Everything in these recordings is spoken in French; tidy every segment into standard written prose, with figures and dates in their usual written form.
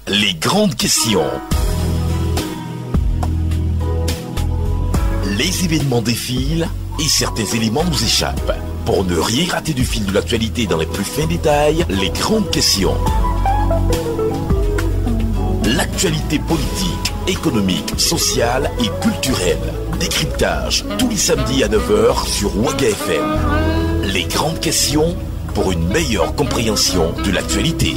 Les grandes questions. Les événements défilent et certains éléments nous échappent. Pour ne rien rater du fil de l'actualité dans les plus fins détails, les grandes questions. L'actualité politique, économique, sociale et culturelle. Décryptage tous les samedis à 9 h sur Waga FM. Les grandes questions pour une meilleure compréhension de l'actualité.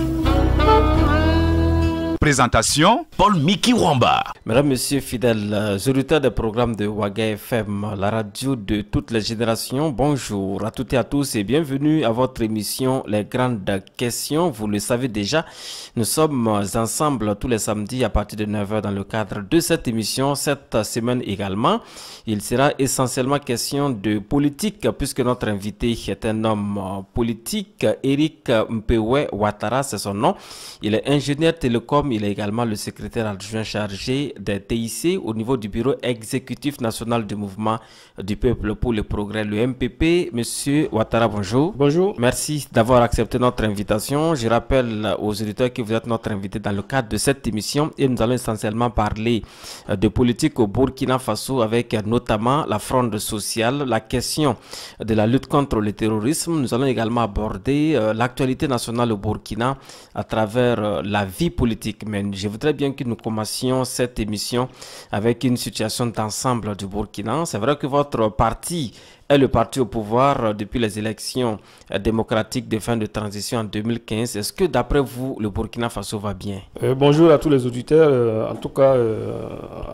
Présentation Paul Miki Wamba. Mesdames, Messieurs, fidèles auditeurs des programmes de Waga FM, la radio de toutes les générations, bonjour à toutes et à tous et bienvenue à votre émission Les Grandes Questions. Vous le savez déjà, nous sommes ensemble tous les samedis à partir de 9 h dans le cadre de cette émission. Cette semaine également, il sera essentiellement question de politique puisque notre invité est un homme politique, Eric Mpewe Ouattara, c'est son nom. Il est ingénieur télécom. Il est également le secrétaire adjoint chargé des TIC au niveau du bureau exécutif national du mouvement du peuple pour le progrès, le MPP. Monsieur Ouattara, bonjour. Bonjour. Merci d'avoir accepté notre invitation. Je rappelle aux auditeurs que vous êtes notre invité dans le cadre de cette émission et nous allons essentiellement parler de politique au Burkina Faso avec notamment la fronde sociale, la question de la lutte contre le terrorisme. Nous allons également aborder l'actualité nationale au Burkina à travers la vie politique. Mais je voudrais bien que nous commencions cette émission avec une situation d'ensemble du Burkina. C'est vrai que votre parti est le parti au pouvoir depuis les élections démocratiques de fin de transition en 2015. Est-ce que d'après vous, le Burkina Faso va bien? Bonjour à tous les auditeurs. En tout cas,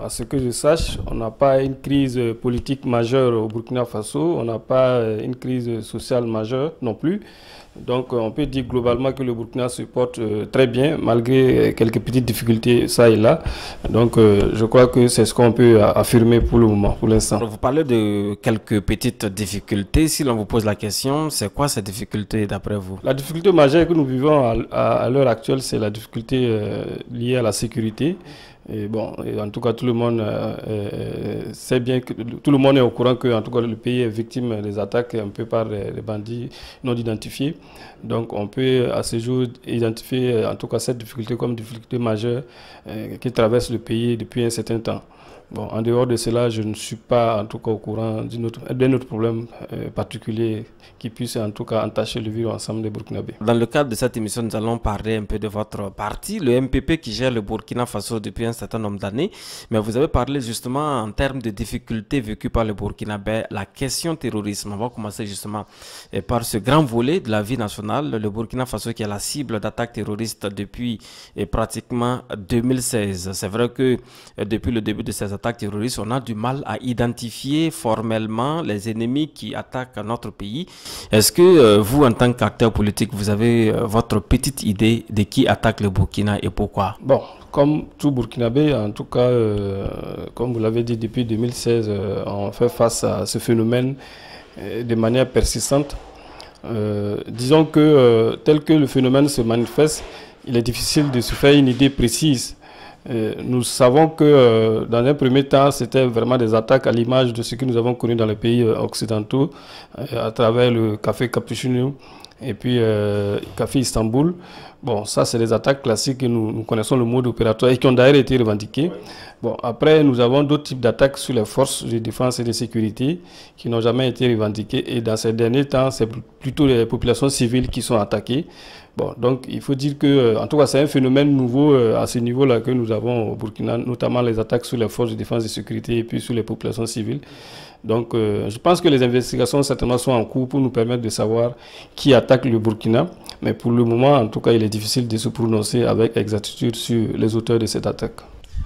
à ce que je sache, on n'a pas une crise politique majeure au Burkina Faso. On n'a pas une crise sociale majeure non plus. Donc on peut dire globalement que le Burkina se porte très bien malgré quelques petites difficultés ça et là. Donc je crois que c'est ce qu'on peut affirmer pour le moment, pour l'instant. Vous parlez de quelques petites difficultés. Si l'on vous pose la question, c'est quoi ces difficultés d'après vous? La difficulté majeure que nous vivons à l'heure actuelle, c'est la difficulté liée à la sécurité. Et bon, en tout cas, tout le monde sait bien que tout le monde est au courant que, en tout cas, le pays est victime des attaques un peu par les bandits non identifiés. Donc, on peut à ce jour identifier, en tout cas, cette difficulté comme difficulté majeure qui traverse le pays depuis un certain temps. Bon, en dehors de cela, je ne suis pas en tout cas au courant d'un autre problème particulier qui puisse en tout cas entacher le vivre ensemble des Burkinabés. Dans le cadre de cette émission, nous allons parler un peu de votre parti, le MPP qui gère le Burkina Faso depuis un certain nombre d'années. Mais vous avez parlé justement en termes de difficultés vécues par le Burkinabé, la question terrorisme. On va commencer justement par ce grand volet de la vie nationale, le Burkina Faso qui est la cible d'attaques terroristes depuis pratiquement 2016. C'est vrai que depuis le début de ces attaques terroristes, on a du mal à identifier formellement les ennemis qui attaquent notre pays. Est-ce que vous, en tant qu'acteur politique, vous avez votre petite idée de qui attaque le Burkina et pourquoi? Bon, comme tout Burkinabé, en tout cas, comme vous l'avez dit, depuis 2016, on fait face à ce phénomène de manière persistante. Disons que tel que le phénomène se manifeste, il est difficile de se faire une idée précise. Nous savons que dans un premier temps, c'était vraiment des attaques à l'image de ce que nous avons connu dans les pays occidentaux à travers le café Cappuccino et puis café Istanbul. Bon, ça c'est des attaques classiques que nous connaissons le mode opératoire et qui ont d'ailleurs été revendiquées. Bon, après nous avons d'autres types d'attaques sur les forces de défense et de sécurité qui n'ont jamais été revendiquées et dans ces derniers temps, c'est plutôt les populations civiles qui sont attaquées. Bon, donc il faut dire que, en tout cas, c'est un phénomène nouveau à ce niveau-là que nous avons au Burkina, notamment les attaques sur les forces de défense et de sécurité et puis sur les populations civiles. Donc, je pense que les investigations certainement sont en cours pour nous permettre de savoir qui attaque le Burkina. Mais pour le moment, en tout cas, il est difficile de se prononcer avec exactitude sur les auteurs de cette attaque.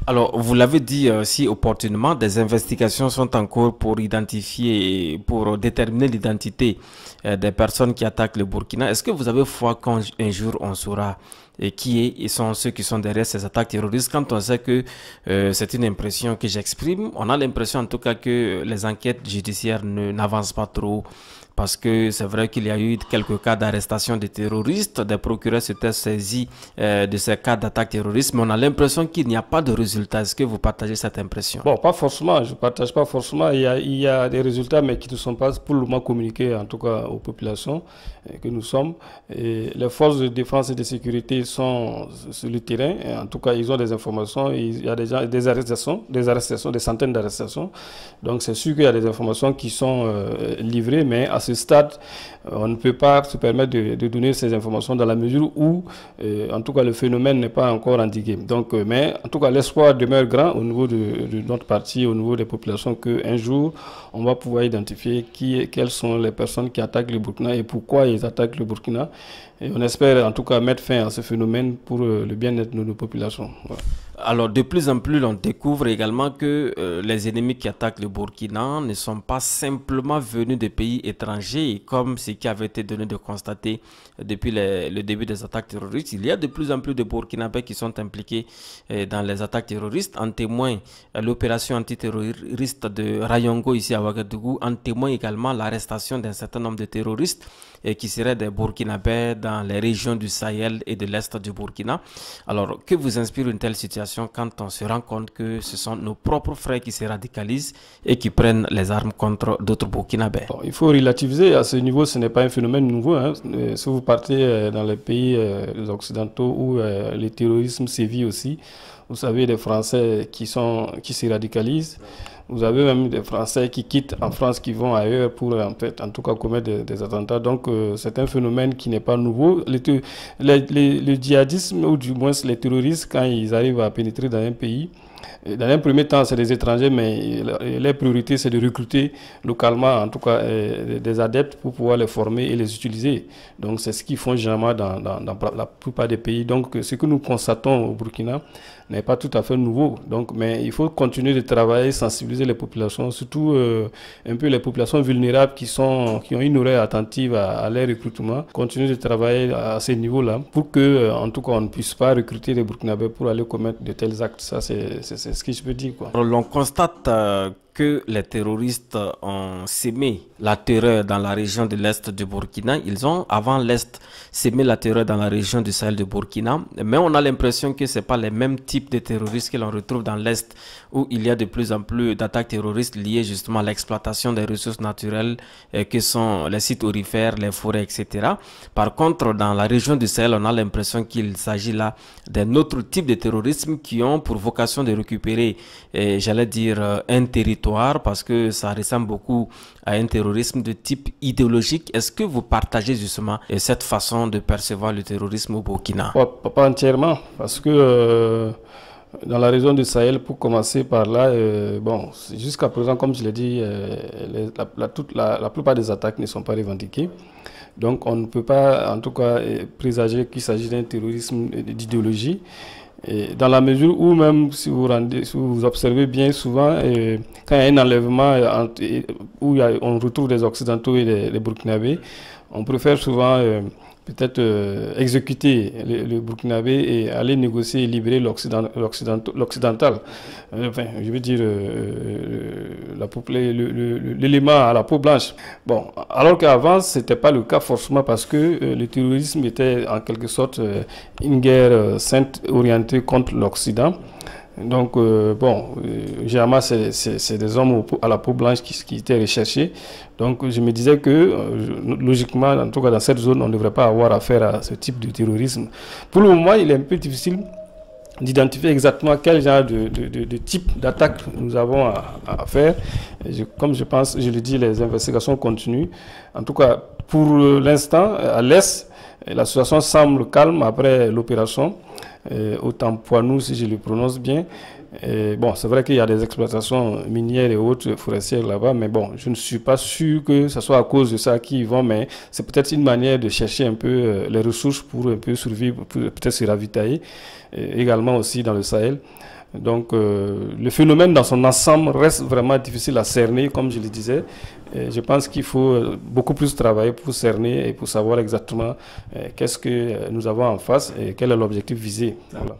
Alors, vous l'avez dit si opportunément, des investigations sont en cours pour identifier, pour déterminer l'identité des personnes qui attaquent le Burkina. Est-ce que vous avez foi qu'un jour on saura qui sont ceux qui sont derrière ces attaques terroristes, quand on sait que c'est une impression que j'exprime? On a l'impression en tout cas que les enquêtes judiciaires n'avancent pas trop. Parce que c'est vrai qu'il y a eu quelques cas d'arrestation de terroristes, des procureurs s'étaient saisis de ces cas d'attaque terroriste, mais on a l'impression qu'il n'y a pas de résultats. Est-ce que vous partagez cette impression? Bon, pas forcément, je ne partage pas forcément. Il y a des résultats, mais qui ne sont pas pour le moment communiqués, en tout cas aux populations que nous sommes. Et les forces de défense et de sécurité sont sur le terrain. Et en tout cas, ils ont des informations. Il y a déjà des arrestations, des centaines d'arrestations. Donc, c'est sûr qu'il y a des informations qui sont livrées, mais à ce stade, on ne peut pas se permettre de donner ces informations dans la mesure où, en tout cas, le phénomène n'est pas encore endigué. Donc, mais en tout cas, l'espoir demeure grand au niveau de notre parti, au niveau des populations, qu'un jour, on va pouvoir identifier quelles sont les personnes qui attaquent le Burkina et pourquoi ils attaquent le Burkina. Et on espère en tout cas mettre fin à ce phénomène pour le bien-être de nos populations. Voilà. Alors, de plus en plus, on découvre également que les ennemis qui attaquent le Burkina ne sont pas simplement venus de pays étrangers, comme ce qui avait été donné de constater depuis le début des attaques terroristes. Il y a de plus en plus de Burkinabés qui sont impliqués dans les attaques terroristes. En témoin l'opération antiterroriste de Rayongo ici à Ouagadougou. En témoin également l'arrestation d'un certain nombre de terroristes qui seraient des Burkinabés dans les régions du Sahel et de l'Est du Burkina. Alors, que vous inspire une telle situation quand on se rend compte que ce sont nos propres frères qui se radicalisent et qui prennent les armes contre d'autres Burkinabés? Bon, il faut relativiser. À ce niveau, ce n'est pas un phénomène nouveau. Hein. Si vous partez dans les pays occidentaux où le terrorisme sévit aussi, vous savez, des Français qui se radicalisent. Vous avez même des Français qui quittent en France, qui vont ailleurs pour en tout cas commettre des attentats. Donc c'est un phénomène qui n'est pas nouveau. Le djihadisme, ou du moins les terroristes, quand ils arrivent à pénétrer dans un pays, dans un premier temps, c'est des étrangers, mais leur priorité, c'est de recruter localement, en tout cas, des adeptes pour pouvoir les former et les utiliser. Donc, c'est ce qu'ils font généralement dans la plupart des pays. Donc, ce que nous constatons au Burkina n'est pas tout à fait nouveau. Donc, mais il faut continuer de travailler, sensibiliser les populations, surtout un peu les populations vulnérables qui ont une oreille attentive à leur recrutement. Continuer de travailler à ces niveaux-là pour que, en tout cas, on ne puisse pas recruter des Burkinabés pour aller commettre de tels actes. Ça, c'est ce que je peux dire, quoi. L'on constate que les terroristes ont sémé la terreur dans la région de l'Est du Burkina. Ils ont, avant l'Est, sémé la terreur dans la région du Sahel du Burkina. Mais on a l'impression que ce n'est pas les mêmes types de terroristes que l'on retrouve dans l'Est, où il y a de plus en plus d'attaques terroristes liées justement à l'exploitation des ressources naturelles que sont les sites aurifères, les forêts, etc. Par contre, dans la région du Sahel, on a l'impression qu'il s'agit là d'un autre type de terrorisme qui ont pour vocation de récupérer, j'allais dire, un territoire, parce que ça ressemble beaucoup à un terrorisme de type idéologique. Est-ce que vous partagez justement cette façon de percevoir le terrorisme au Burkina? Pas entièrement, parce que dans la région du Sahel, pour commencer par là, bon, jusqu'à présent, comme je l'ai dit, la plupart des attaques ne sont pas revendiquées. Donc on ne peut pas, en tout cas, présager qu'il s'agit d'un terrorisme d'idéologie. Et dans la mesure où même, si vous observez bien souvent, quand il y a un enlèvement où on retrouve des Occidentaux et des Burkinabés, on préfère souvent peut-être exécuter le Burkinabé et aller négocier et libérer l'occidental. Enfin, je veux dire l'élément à la peau blanche. Bon, alors qu'avant, ce n'était pas le cas forcément parce que le terrorisme était en quelque sorte une guerre sainte orientée contre l'Occident. Donc, généralement, c'est des hommes à la peau blanche qui étaient recherchés. Donc, je me disais que, logiquement, en tout cas dans cette zone, on ne devrait pas avoir affaire à ce type de terrorisme. Pour le moment, il est un peu difficile d'identifier exactement quel genre de type d'attaque nous avons à faire. Comme je le dis, les investigations continuent. En tout cas, pour l'instant, à l'Est, la situation semble calme après l'opération. Au Tampouanou, si je le prononce bien. Bon, c'est vrai qu'il y a des exploitations minières et autres forestières là-bas, mais bon, je ne suis pas sûr que ce soit à cause de ça qu'ils vont, mais c'est peut-être une manière de chercher un peu les ressources pour un peu survivre, pour peut-être se ravitailler, également aussi dans le Sahel. Donc, le phénomène dans son ensemble reste vraiment difficile à cerner, comme je le disais. Je pense qu'il faut beaucoup plus travailler pour cerner et pour savoir exactement qu'est-ce que nous avons en face et quel est l'objectif visé. Voilà.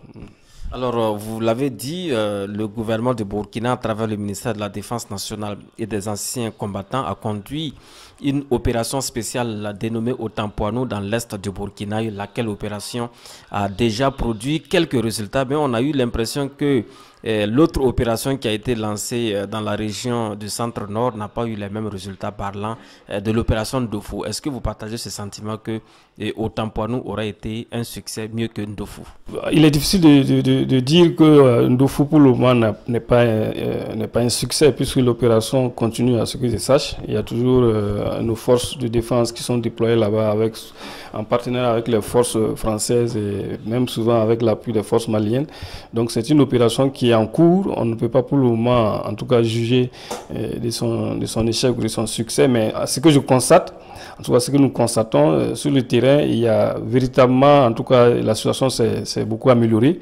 Alors, vous l'avez dit, le gouvernement de Burkina, à travers le ministère de la Défense nationale et des anciens combattants, a conduit une opération spéciale dénommée au Tampouanou dans l'est du Burkina, laquelle opération a déjà produit quelques résultats, mais on a eu l'impression que L'autre opération qui a été lancée dans la région du centre-nord n'a pas eu les mêmes résultats parlant de l'opération Ndofou. Est-ce que vous partagez ce sentiment que Otampouanou aurait été un succès mieux que Ndofou? Il est difficile de dire que Ndofou pour le moment n'est pas un succès, puisque l'opération continue à ce que je sache. Il y a toujours nos forces de défense qui sont déployées là-bas en partenariat avec les forces françaises et même souvent avec l'appui des forces maliennes. Donc c'est une opération qui est en cours. On ne peut pas pour le moment, en tout cas, juger de son échec ou de son succès. Mais ce que je constate, en tout cas ce que nous constatons sur le terrain, il y a véritablement, en tout cas, la situation s'est beaucoup améliorée.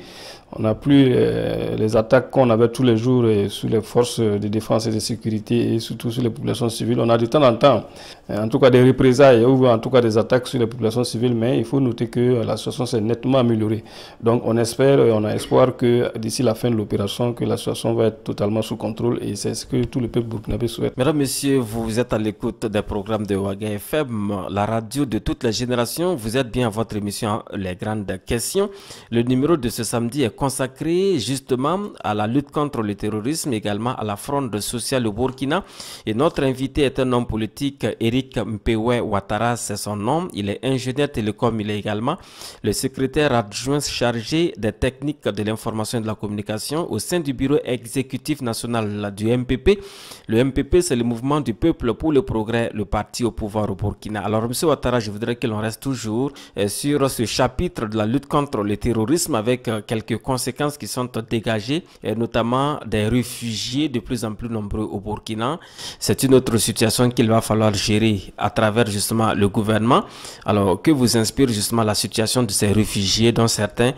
On n'a plus les attaques qu'on avait tous les jours sur les forces de défense et de sécurité et surtout sur les populations civiles. On a de temps en temps, en tout cas des représailles ou en tout cas des attaques sur les populations civiles, mais il faut noter que la situation s'est nettement améliorée. Donc on espère et on a espoir que d'ici la fin de l'opération, que la situation va être totalement sous contrôle et c'est ce que tout le peuple burkinabé souhaite. Mesdames, Messieurs, vous êtes à l'écoute des programmes de Waga FM, la radio de toutes les générations. Vous êtes bien à votre émission Les Grandes Questions. Le numéro de ce samedi est consacré justement à la lutte contre le terrorisme, également à la fronde sociale au Burkina. Et notre invité est un homme politique, Eric Mpewe Ouattara, c'est son nom. Il est ingénieur télécom, il est également le secrétaire adjoint chargé des techniques de l'information et de la communication au sein du bureau exécutif national du MPP. Le MPP, c'est le mouvement du peuple pour le progrès, le parti au pouvoir au Burkina. Alors, M. Ouattara, je voudrais que l'on reste toujours sur ce chapitre de la lutte contre le terrorisme avec quelques conséquences qui sont dégagées, et notamment des réfugiés de plus en plus nombreux au Burkina. C'est une autre situation qu'il va falloir gérer à travers justement le gouvernement. Alors, que vous inspire justement la situation de ces réfugiés dont certains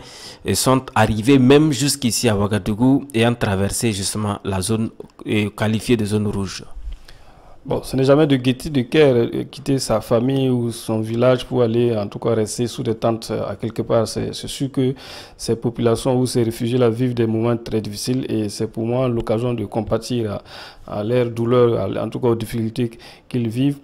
sont arrivés même jusqu'ici à Ouagadougou et ont traversé justement la zone qualifiée de zone rouge? Bon, ce n'est jamais de gaieté de cœur quitter sa famille ou son village pour aller en tout cas rester sous des tentes à quelque part. C'est sûr que ces populations ou ces réfugiés-là vivent des moments très difficiles et c'est pour moi l'occasion de compatir à leur douleur, en tout cas aux difficultés qu'ils vivent.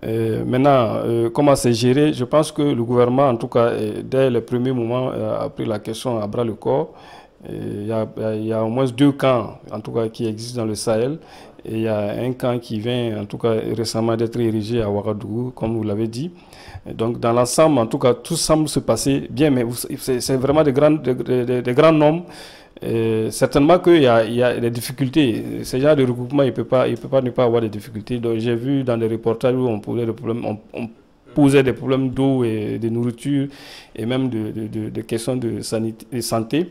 Maintenant, comment c'est géré? Je pense que le gouvernement, en tout cas, dès les premiers moments, a pris la question à bras le corps. Il y a au moins 2 camps, en tout cas, qui existent dans le Sahel. Et il y a un camp qui vient, en tout cas, récemment d'être érigé à Ouagadougou, comme vous l'avez dit. Et donc, dans l'ensemble, en tout cas, tout semble se passer bien, mais c'est vraiment des grands nombres. Certainement qu'il y a des difficultés. Ce genre de regroupement, il ne peut pas ne pas avoir des difficultés. Donc, j'ai vu dans des reportages où on posait des problèmes d'eau et de nourriture et même de questions de santé.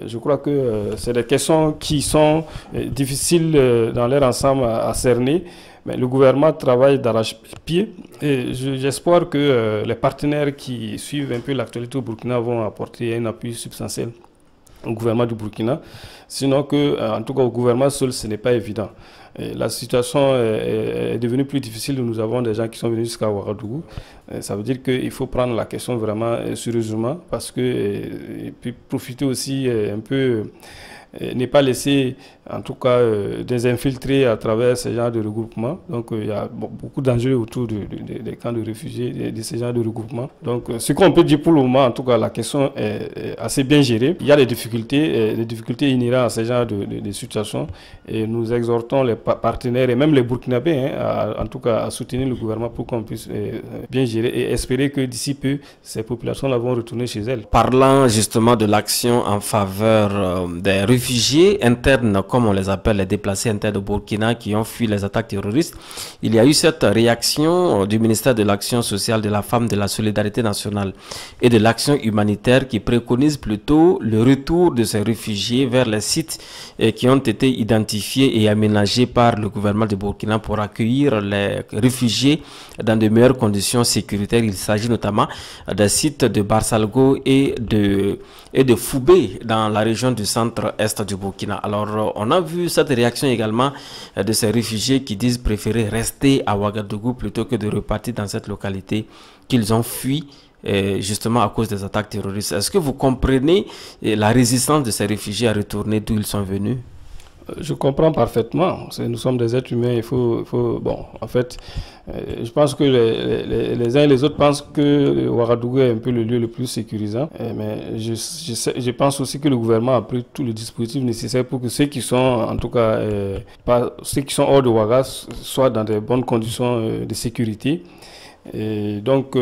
Je crois que c'est des questions qui sont difficiles dans leur ensemble à cerner, mais le gouvernement travaille d'arrache-pied et j'espère que les partenaires qui suivent un peu l'actualité au Burkina vont apporter un appui substantiel au gouvernement du Burkina. Sinon, en tout cas au gouvernement seul, ce n'est pas évident. Et la situation est devenue plus difficile. Nous avons des gens qui sont venus jusqu'à Ouagadougou. Ça veut dire qu'il faut prendre la question vraiment sérieusement parce que, et puis profiter aussi un peu, ne pas laisser en tout cas des infiltrés à travers ce genre de regroupement. Donc il y a beaucoup d'enjeux autour des camps de réfugiés, de ce genre de regroupement. Donc ce qu'on peut dire pour le moment, en tout cas la question est assez bien gérée. Il y a des difficultés inhérentes à ce genre de situations et nous exhortons les partenaires et même les Burkinabés en tout cas à soutenir le gouvernement pour qu'on puisse bien gérer et espérer que d'ici peu ces populations-là vont retourner chez elles. Parlant justement de l'action en faveur des réfugiés internes, comme on les appelle, les déplacés internes de Burkina qui ont fui les attaques terroristes, il y a eu cette réaction du ministère de l'Action sociale, de la femme, de la solidarité nationale et de l'action humanitaire qui préconise plutôt le retour de ces réfugiés vers les sites qui ont été identifiés et aménagés par le gouvernement de Burkina pour accueillir les réfugiés dans de meilleures conditions sécuritaires. Il s'agit notamment des sites de Barsalgo et de Foubé dans la région du centre-est du Burkina. Alors, on a vu cette réaction également de ces réfugiés qui disent préférer rester à Ouagadougou plutôt que de repartir dans cette localité qu'ils ont fui justement à cause des attaques terroristes. Est-ce que vous comprenez la résistance de ces réfugiés à retourner d'où ils sont venus? Je comprends parfaitement. Nous sommes des êtres humains. Bon, en fait, je pense que les uns et les autres pensent que Ouagadougou est un peu le lieu le plus sécurisant. Mais je pense aussi que le gouvernement a pris tout le dispositif nécessaire pour que ceux qui sont, en tout cas, ceux qui sont hors de Ouaga soient dans de bonnes conditions de sécurité. Et donc,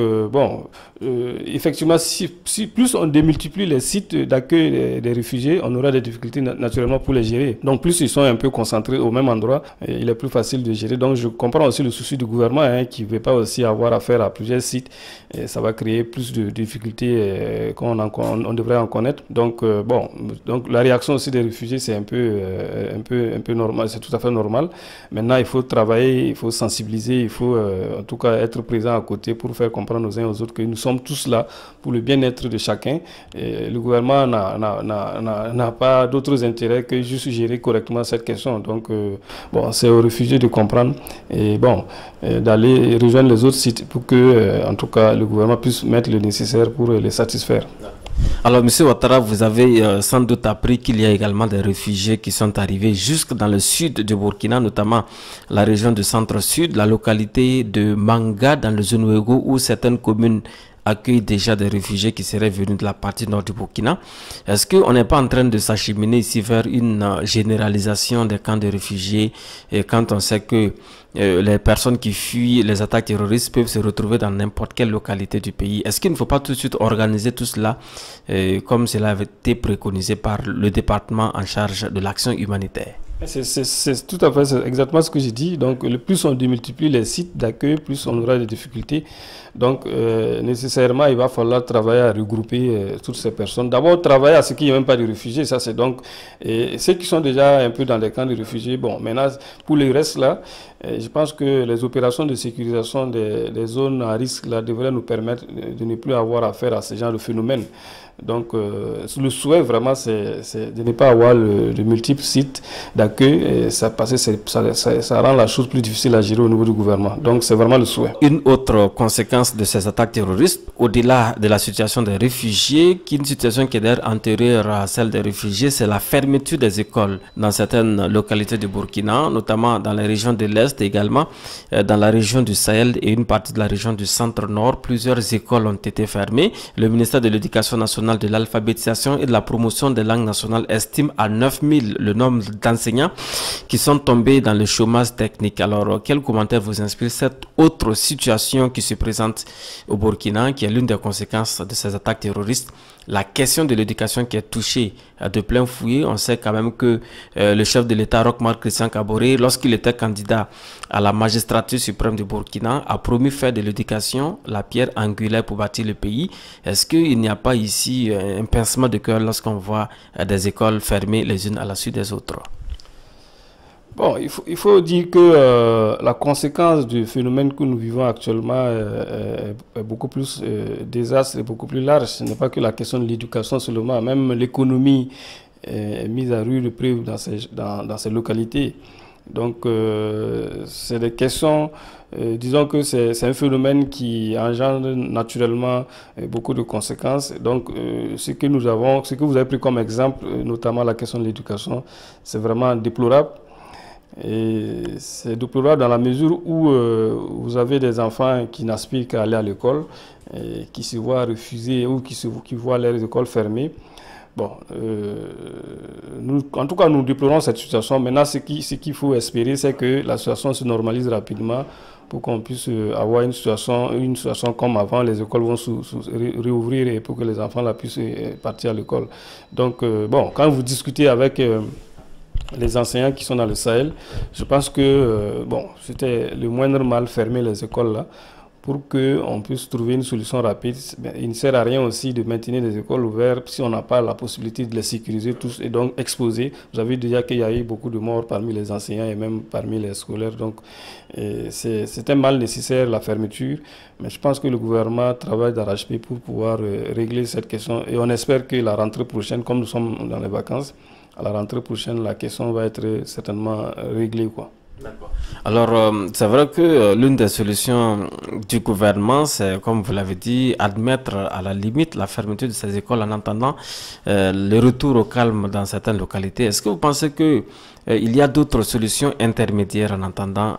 effectivement, si plus on démultiplie les sites d'accueil des réfugiés, on aura des difficultés naturellement pour les gérer. Donc, plus ils sont un peu concentrés au même endroit, il est plus facile de gérer. Donc, je comprends aussi le souci du gouvernement qui ne veut pas aussi avoir affaire à plusieurs sites. Et ça va créer plus de difficultés qu'on devrait en connaître. Donc, donc la réaction aussi des réfugiés, c'est un peu normal, c'est tout à fait normal. Maintenant, il faut travailler, il faut sensibiliser, il faut en tout cas être présent à côté pour faire comprendre aux uns et aux autres que nous sommes tous là pour le bien-être de chacun. Et le gouvernement n'a pas d'autres intérêts que juste gérer correctement cette question. Donc, c'est aux réfugiés de comprendre et d'aller rejoindre les autres sites pour que, en tout cas, le gouvernement puisse mettre le nécessaire pour les satisfaire. Alors, M. Ouattara, vous avez sans doute appris qu'il y a également des réfugiés qui sont arrivés jusque dans le sud du Burkina, notamment la région du centre-sud, la localité de Manga dans le Zunwego, où certaines communes accueillent déjà des réfugiés qui seraient venus de la partie nord du Burkina. Est-ce qu'on n'est pas en train de s'acheminer ici vers une généralisation des camps de réfugiés et quand on sait que les personnes qui fuient les attaques terroristes peuvent se retrouver dans n'importe quelle localité du pays? Est-ce qu'il ne faut pas tout de suite organiser tout cela comme cela avait été préconisé par le département en charge de l'action humanitaire? C'est tout à fait, c'est exactement ce que j'ai dit. Donc, le plus on démultiplie les sites d'accueil, plus on aura des difficultés. Donc, nécessairement, il va falloir travailler à regrouper toutes ces personnes. D'abord, travailler à ce qu'il n'y ait même pas de réfugiés. Ça, c'est donc ceux qui sont déjà un peu dans les camps de réfugiés. Bon, maintenant, pour le reste là, je pense que les opérations de sécurisation des zones à risque là devraient nous permettre de ne plus avoir affaire à ce genre de phénomène. Donc, le souhait vraiment, c'est de ne pas avoir de multiples sites d'accueil. Parce que ça rend la chose plus difficile à gérer au niveau du gouvernement. Donc, c'est vraiment le souhait. Une autre conséquence de ces attaques terroristes, au-delà de la situation des réfugiés, une situation qui est d'ailleurs antérieure à celle des réfugiés, c'est la fermeture des écoles dans certaines localités du Burkina, notamment dans les régions de l'Est et également dans la région du Sahel et une partie de la région du centre-nord. Plusieurs écoles ont été fermées. Le ministère de l'Éducation nationale, de l'alphabétisation et de la promotion des langues nationales estime à 9000 le nombre d'enseignants qui sont tombés dans le chômage technique. Alors, quel commentaire vous inspire cette autre situation qui se présente au Burkina, qui est l'une des conséquences de ces attaques terroristes? La question de l'éducation qui est touchée de plein fouet. On sait quand même que le chef de l'État, Roch-Marc Christian Kaboré, lorsqu'il était candidat à la magistrature suprême du Burkina, a promis faire de l'éducation la pierre angulaire pour bâtir le pays. Est-ce qu'il n'y a pas ici un pincement de cœur lorsqu'on voit des écoles fermées les unes à la suite des autres? Bon, il faut dire que la conséquence du phénomène que nous vivons actuellement est beaucoup plus désastre et beaucoup plus large. Ce n'est pas que la question de l'éducation seulement, même l'économie est mise à rude épreuve dans ces localités. Donc, c'est des questions, disons que c'est un phénomène qui engendre naturellement beaucoup de conséquences. Donc, ce que vous avez pris comme exemple, notamment la question de l'éducation, c'est vraiment déplorable. Et c'est déplorable dans la mesure où vous avez des enfants qui n'aspirent qu'à aller à l'école, qui se voient refuser ou qui voient leurs écoles fermées. Bon, en tout cas, nous déplorons cette situation. Maintenant, ce qu'il faut espérer, c'est que la situation se normalise rapidement pour qu'on puisse avoir une situation comme avant. Les écoles vont se réouvrir et pour que les enfants là, puissent partir à l'école. Donc, quand vous discutez avec les enseignants qui sont dans le Sahel, je pense que c'était le moindre mal fermer les écoles là pour qu'on puisse trouver une solution rapide. Il ne sert à rien aussi de maintenir les écoles ouvertes si on n'a pas la possibilité de les sécuriser tous et donc exposer. Vous avez déjà qu'il y a eu beaucoup de morts parmi les enseignants et même parmi les scolaires. Donc c'est un mal nécessaire la fermeture, mais je pense que le gouvernement travaille d'arrache-pied pour pouvoir régler cette question et on espère que la rentrée prochaine, comme nous sommes dans les vacances, à la rentrée prochaine, la question va être certainement réglée, quoi. Alors, c'est vrai que l'une des solutions du gouvernement, c'est, comme vous l'avez dit, admettre à la limite la fermeture de ces écoles en attendant le retour au calme dans certaines localités. Est-ce que vous pensez que il y a d'autres solutions intermédiaires en attendant,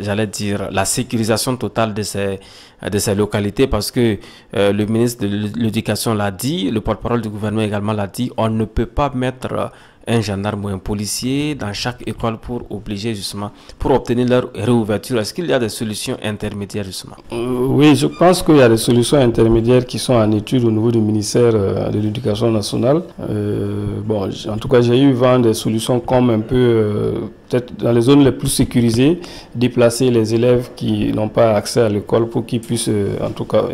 j'allais dire, la sécurisation totale de ces localités? Parce que le ministre de l'Éducation l'a dit, le porte-parole du gouvernement également l'a dit, on ne peut pas mettre un gendarme ou un policier dans chaque école pour obliger justement, pour obtenir leur réouverture. Est-ce qu'il y a des solutions intermédiaires justement? Oui, je pense qu'il y a des solutions intermédiaires qui sont en étude au niveau du ministère de l'Éducation nationale. Bon, en tout cas, j'ai eu vent des solutions comme un peu, peut-être dans les zones les plus sécurisées, déplacer les élèves qui n'ont pas accès à l'école pour qu'ils puissent, en tout cas,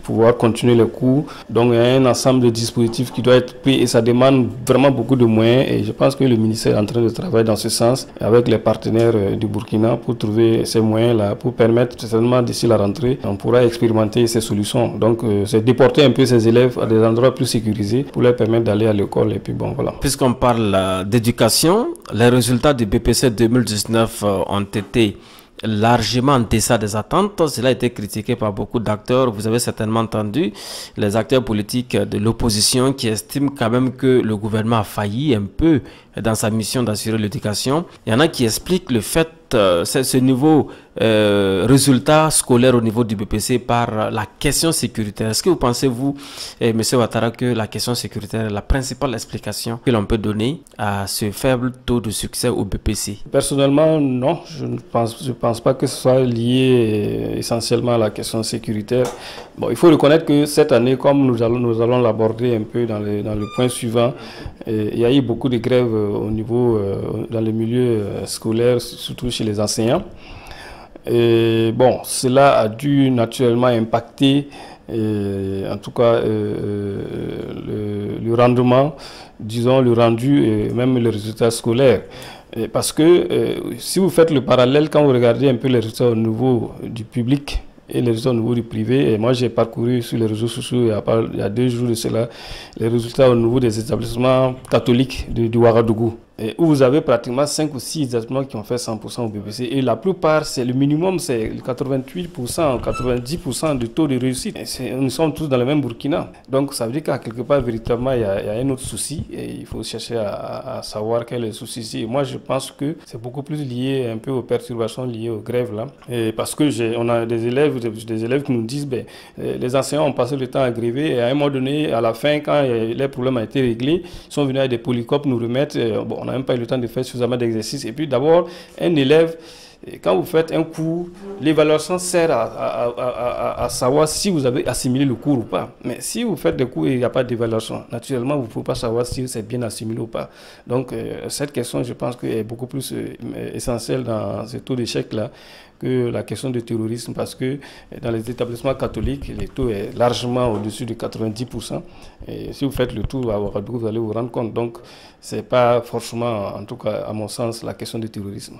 pouvoir continuer les cours. Donc, il y a un ensemble de dispositifs qui doit être pris et ça demande vraiment beaucoup de moyens. Et je pense que le ministère est en train de travailler dans ce sens avec les partenaires du Burkina pour trouver ces moyens-là, pour permettre certainement d'ici la rentrée, on pourra expérimenter ces solutions. Donc, c'est déporter un peu ces élèves à des endroits plus sécurisés pour leur permettre d'aller à l'école. Et puis bon, voilà. Puisqu'on parle d'éducation, les résultats du BPC 2019 ont été largement en deçà des attentes. Cela a été critiqué par beaucoup d'acteurs. Vous avez certainement entendu les acteurs politiques de l'opposition qui estiment quand même que le gouvernement a failli un peu dans sa mission d'assurer l'éducation. Il y en a qui expliquent le fait, ce nouveau résultat scolaire au niveau du BPC par la question sécuritaire. Est-ce que vous pensez, vous, M. Ouattara, que la question sécuritaire est la principale explication que l'on peut donner à ce faible taux de succès au BPC? Personnellement, non. Je ne pense pas que ce soit lié essentiellement à la question sécuritaire. Bon, il faut reconnaître que cette année, comme nous allons l'aborder un peu dans le point suivant, il y a eu beaucoup de grèves au niveau, dans le milieu scolaire, surtout chez les enseignants. Et bon, cela a dû naturellement impacter, en tout cas, le rendement, disons le rendu et même les résultats scolaires. Parce que si vous faites le parallèle, quand vous regardez un peu les résultats au niveau du public et les résultats au niveau du privé, et moi j'ai parcouru sur les réseaux sociaux il y a 2 jours de cela, les résultats au niveau des établissements catholiques du Ouagadougou, où vous avez pratiquement 5 ou 6 établissements qui ont fait 100% au BPC. Et la plupart, c'est le minimum, c'est 88%, 90% de taux de réussite. Nous sommes tous dans le même Burkina. Donc ça veut dire qu'à quelque part, véritablement, il y a un autre souci. Et il faut chercher à savoir quel est le souci ici. Et moi, je pense que c'est beaucoup plus lié un peu aux perturbations liées aux grèves là. Et parce que on a des élèves qui nous disent, les enseignants ont passé le temps à gréver. Et à un moment donné, à la fin, quand les problèmes ont été réglés, ils sont venus avec des polycopes nous remettre. On n'a même pas eu le temps de faire suffisamment d'exercices. Et puis d'abord, un élève, quand vous faites un cours, l'évaluation sert à savoir si vous avez assimilé le cours ou pas. Mais si vous faites des cours et il n'y a pas d'évaluation, naturellement, vous ne pouvez pas savoir si c'est bien assimilé ou pas. Donc, cette question, je pense qu'elle est beaucoup plus essentielle dans ce taux d'échec-là que la question du terrorisme, parce que dans les établissements catholiques, le taux est largement au-dessus de 90%. Et si vous faites le tour à Ouagadougou, vous allez vous rendre compte. Donc, ce n'est pas forcément, en tout cas, à mon sens, la question du terrorisme.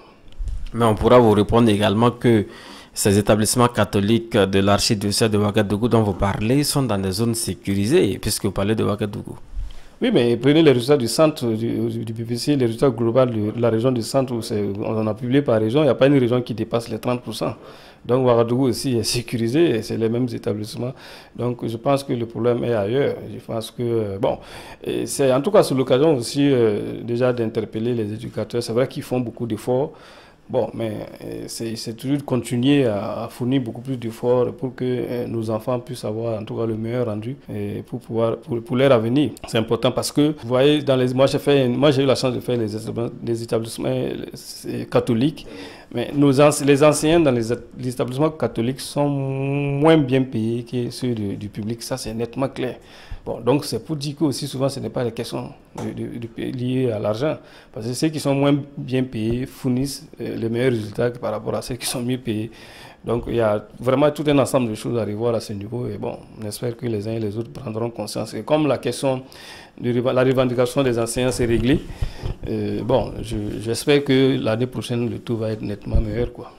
Mais on pourra vous répondre également que ces établissements catholiques de l'archidiocèse de Ouagadougou dont vous parlez sont dans des zones sécurisées, puisque vous parlez de Ouagadougou. Oui, mais prenez les résultats du centre du BPC, les résultats globaux de la région du centre, où on en a publié par région, il n'y a pas une région qui dépasse les 30%. Donc Ouagadougou aussi est sécurisé et c'est les mêmes établissements. Donc je pense que le problème est ailleurs. Je pense que, c'est en tout cas c'est l'occasion aussi déjà d'interpeller les éducateurs. C'est vrai qu'ils font beaucoup d'efforts. Bon, mais c'est toujours de continuer à fournir beaucoup plus d'efforts pour que nos enfants puissent avoir en tout cas le meilleur rendu et pour leur avenir. C'est important parce que, vous voyez, moi j'ai eu la chance de faire les établissements catholiques, mais les enseignants dans les établissements catholiques sont moins bien payés que ceux du public, ça c'est nettement clair. Bon, donc c'est pour dire que aussi souvent ce n'est pas des questions liées à l'argent, parce que ceux qui sont moins bien payés fournissent les meilleurs résultats par rapport à ceux qui sont mieux payés. Donc il y a vraiment tout un ensemble de choses à revoir à ce niveau et bon, on espère que les uns et les autres prendront conscience. Et comme la question de la revendication des enseignants s'est réglée, j'espère que l'année prochaine le tout va être nettement meilleur, quoi.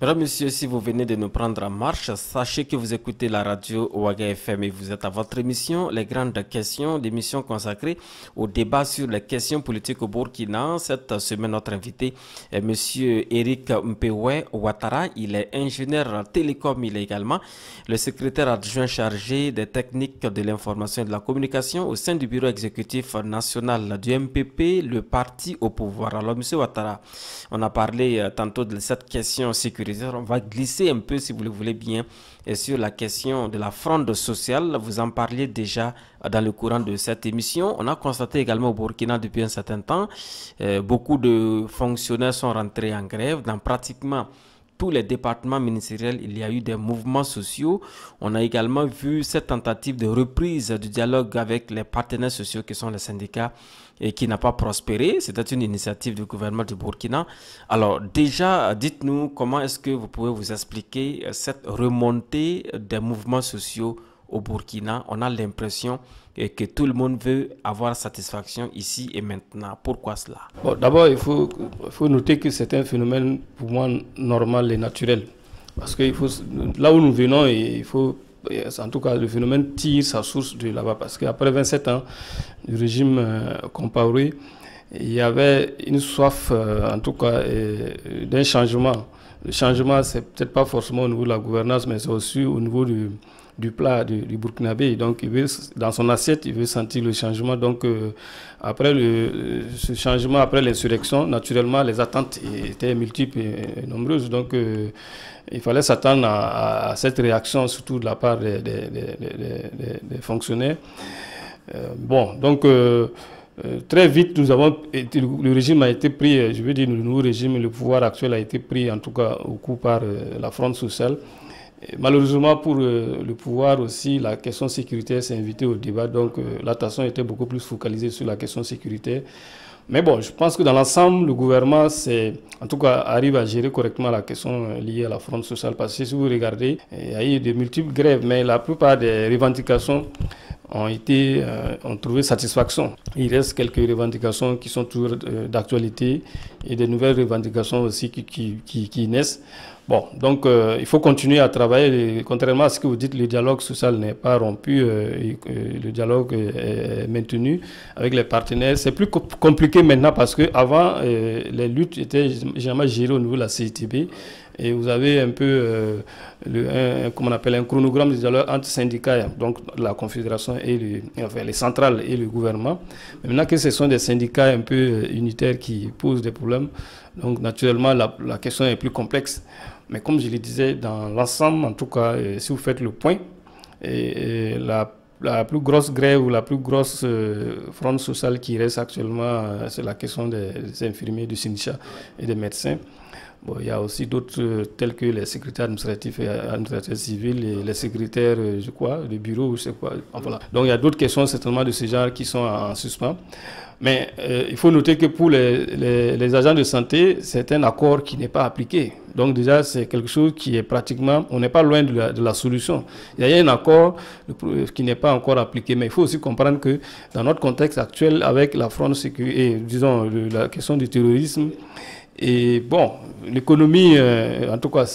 Mesdames, Messieurs, si vous venez de nous prendre en marche, sachez que vous écoutez la radio Ouaga FM et vous êtes à votre émission, Les Grandes Questions, l'émission consacrée au débat sur les questions politiques au Burkina. Cette semaine, notre invité est Monsieur Eric Mpewe Ouattara. Il est ingénieur télécom, il est également le secrétaire adjoint chargé des techniques de l'information et de la communication au sein du bureau exécutif national du MPP, le parti au pouvoir. Alors, Monsieur Ouattara, on a parlé tantôt de cette question sécuritaire. On va glisser un peu, si vous le voulez bien, sur la question de la fronde sociale. Vous en parliez déjà dans le courant de cette émission. On a constaté également au Burkina depuis un certain temps, beaucoup de fonctionnaires sont rentrés en grève dans pratiquement tous les départements ministériels. Il y a eu des mouvements sociaux. On a également vu cette tentative de reprise du dialogue avec les partenaires sociaux qui sont les syndicats et qui n'a pas prospéré. C'était une initiative du gouvernement du Burkina. Alors déjà, dites-nous comment est-ce que vous pouvez vous expliquer cette remontée des mouvements sociaux au Burkina. On a l'impression que tout le monde veut avoir satisfaction ici et maintenant. Pourquoi cela? Bon, d'abord, il faut noter que c'est un phénomène pour moi normal et naturel. Parce que là où nous venons, en tout cas, le phénomène tire sa source de là-bas. Parce qu'après 27 ans du régime Compaoré, il y avait une soif, en tout cas, d'un changement. Le changement, c'est peut-être pas forcément au niveau de la gouvernance, mais c'est aussi au niveau du plat du Burkinabé. Donc, dans son assiette, il veut sentir le changement. Donc, après ce changement, après l'insurrection, naturellement, les attentes étaient multiples et nombreuses. Donc, il fallait s'attendre à cette réaction, surtout de la part des fonctionnaires. Très vite, le régime a été pris, je veux dire, le nouveau régime, le pouvoir actuel a été pris, en tout cas, au coup par la fronde sociale. Et malheureusement, pour le pouvoir aussi, la question sécuritaire s'est invitée au débat, donc l'attention était beaucoup plus focalisée sur la question sécuritaire. Mais bon, je pense que dans l'ensemble, le gouvernement, en tout cas, arrive à gérer correctement la question liée à la fronde sociale. Parce que si vous regardez, il y a eu de multiples grèves, mais la plupart des revendications ont trouvé satisfaction. Il reste quelques revendications qui sont toujours d'actualité et des nouvelles revendications aussi qui naissent. Bon, donc il faut continuer à travailler. Contrairement à ce que vous dites, le dialogue social n'est pas rompu, le dialogue est maintenu avec les partenaires. C'est plus compliqué maintenant parce qu'avant, les luttes étaient généralement gérées au niveau de la CITB. Et vous avez un peu un chronogramme de dialogue entre syndicats, donc la confédération et les centrales et le gouvernement. Mais maintenant que ce sont des syndicats un peu unitaires qui posent des problèmes, donc naturellement la question est plus complexe. Mais comme je le disais, dans l'ensemble, en tout cas, si vous faites le point, la plus grosse grève ou la plus grosse fronde sociale qui reste actuellement, c'est la question des infirmiers, du SYNICHA et des médecins. Bon, il y a aussi d'autres tels que les secrétaires administratifs et administrateurs civils et les secrétaires, je crois, de bureau, je sais quoi. Voilà. Donc il y a d'autres questions certainement de ce genre qui sont en suspens. Mais il faut noter que pour les agents de santé, c'est un accord qui n'est pas appliqué. Donc déjà, c'est quelque chose qui est pratiquement, on n'est pas loin de la solution. Il y a un accord qui n'est pas encore appliqué, mais il faut aussi comprendre que dans notre contexte actuel, avec la fronde sécuritaire et disons la question du terrorisme, et bon, l'économie, en tout cas,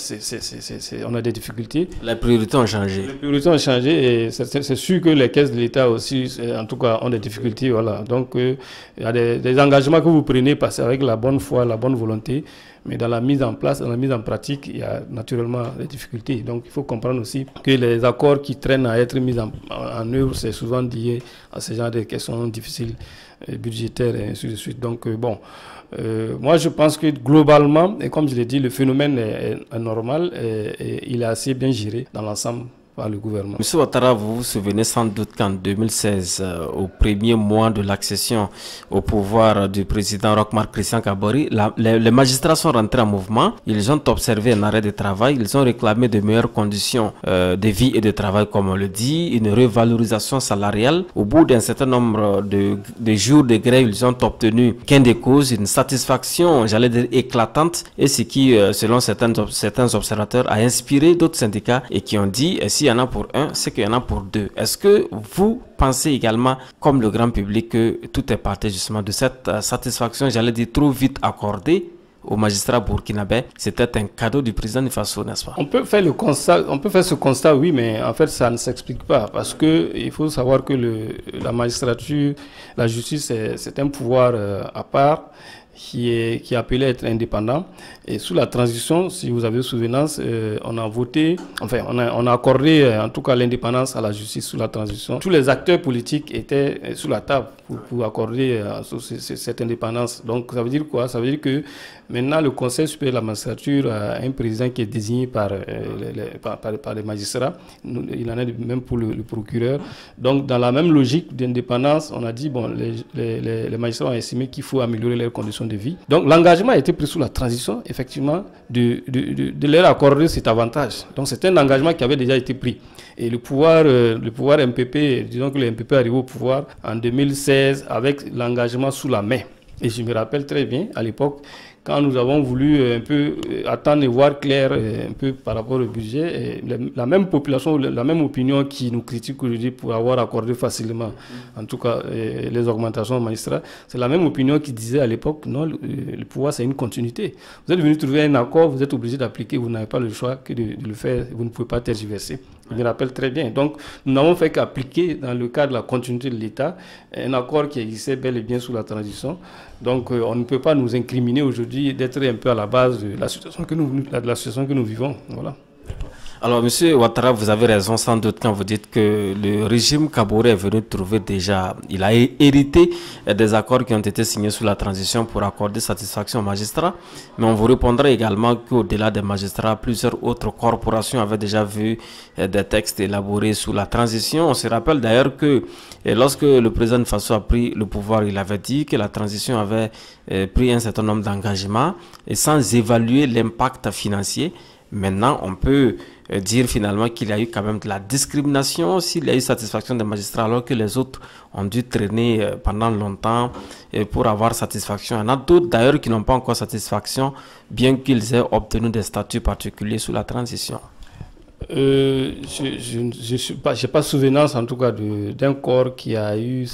on a des difficultés. Les priorités ont changé. Les priorités ont changé et c'est sûr que les caisses de l'État aussi, en tout cas, ont des difficultés. Voilà. Donc, il y a des engagements que vous prenez parce avec la bonne foi, la bonne volonté. Mais dans la mise en place, dans la mise en pratique, il y a naturellement des difficultés. Donc, il faut comprendre aussi que les accords qui traînent à être mis en œuvre, c'est souvent lié à ce genre de questions difficiles, budgétaires et ainsi de suite. Donc, moi, je pense que globalement, et comme je l'ai dit, le phénomène est normal et il est assez bien géré dans l'ensemble par le gouvernement. Monsieur Ouattara, vous vous souvenez sans doute qu'en 2016, au premier mois de l'accession au pouvoir du président Roch-Marc Christian Kabore, les magistrats sont rentrés en mouvement. Ils ont observé un arrêt de travail. Ils ont réclamé de meilleures conditions de vie et de travail, comme on le dit, une revalorisation salariale. Au bout d'un certain nombre de jours de grève, ils ont obtenu gain de cause, une satisfaction, j'allais dire, éclatante, et ce qui, selon certains observateurs, a inspiré d'autres syndicats et qui ont dit, s'il y en a pour un, c'est qu'il y en a pour deux. Est-ce que vous pensez également, comme le grand public, que tout est parti justement de cette satisfaction, j'allais dire, trop vite accordée aux magistrats burkinabés, c'était un cadeau du président du Faso, n'est-ce pas? On peut faire ce constat, oui, mais en fait, ça ne s'explique pas parce que il faut savoir que la magistrature, la justice, c'est un pouvoir à part qui est appelé à être indépendant. Et sous la transition, si vous avez souvenance, on a voté, enfin, on a accordé en tout cas l'indépendance à la justice sous la transition. Tous les acteurs politiques étaient sous la table pour accorder cette indépendance. Donc, ça veut dire quoi? Ça veut dire que maintenant, le Conseil supérieur de la magistrature a un président qui est désigné par les magistrats. Il en est de même pour le procureur. Donc, dans la même logique d'indépendance, on a dit, bon, les magistrats ont estimé qu'il faut améliorer leurs conditions de vie. Donc, l'engagement a été pris sous la transition, effectivement, de leur accorder cet avantage. Donc, c'est un engagement qui avait déjà été pris. Et le pouvoir MPP, disons que le MPP est arrivé au pouvoir en 2016 avec l'engagement sous la main. Et je me rappelle très bien, à l'époque, quand nous avons voulu un peu attendre et voir clair un peu par rapport au budget, la même population, la même opinion qui nous critique aujourd'hui pour avoir accordé facilement, en tout cas, les augmentations aux magistrats, c'est la même opinion qui disait à l'époque, non, le pouvoir c'est une continuité. Vous êtes venu trouver un accord, vous êtes obligé d'appliquer, vous n'avez pas le choix que de le faire, vous ne pouvez pas tergiverser. Je me rappelle très bien. Donc, nous n'avons fait qu'appliquer dans le cadre de la continuité de l'État un accord qui existait bel et bien sous la transition. Donc, on ne peut pas nous incriminer aujourd'hui d'être un peu à la base de la situation que nous vivons. Voilà. Alors, M. Ouattara, vous avez raison sans doute quand vous dites que le régime Kaboré est venu trouver déjà, il a hérité des accords qui ont été signés sous la transition pour accorder satisfaction aux magistrats. Mais on vous répondra également qu'au-delà des magistrats, plusieurs autres corporations avaient déjà vu des textes élaborés sous la transition. On se rappelle d'ailleurs que lorsque le président Faso a pris le pouvoir, il avait dit que la transition avait pris un certain nombre d'engagements et sans évaluer l'impact financier. Maintenant, on peut dire finalement qu'il y a eu quand même de la discrimination s'il y a eu satisfaction des magistrats alors que les autres ont dû traîner pendant longtemps pour avoir satisfaction. Il y en a d'autres d'ailleurs qui n'ont pas encore satisfaction bien qu'ils aient obtenu des statuts particuliers sous la transition. Je n'ai pas souvenance en tout cas d'un corps qui a eu